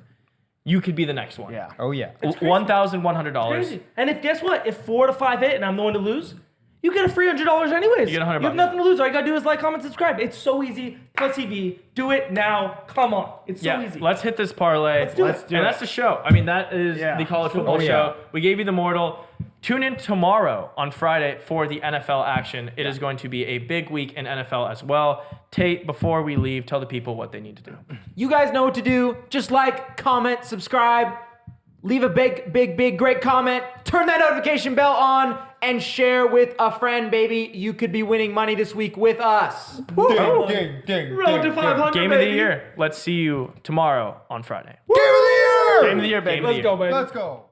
You could be the next one.
Yeah.
Oh yeah.
$1,100.
Crazy. And if guess what? If 4 to 5 hit and I'm the one to lose, you get a free $100 anyways.
You get $100.
You have nothing to lose. All you gotta do is like, comment, subscribe. It's so easy. Plus EB. Do it now. Come on. It's so
Yeah,
easy.
let's hit this parlay.
Let's do it.
And that's the show. I mean, that is
Yeah.
the college football
Oh, yeah.
show. We gave you the mortal. Tune in tomorrow on Friday for the NFL action. It is going to be a big week in NFL as well. Tate, before we leave, tell the people what they need to do.
You guys know what to do. Just like, comment, subscribe, leave a big, great comment, turn that notification bell on, and share with a friend, baby. You could be winning money this week with us.
Ding.
Road to 500,
Game of the
baby.
year. Let's see you tomorrow on Friday.
Game of the year.
Game of the year, baby.
Game of the
Let's
year.
go, baby.
Let's go.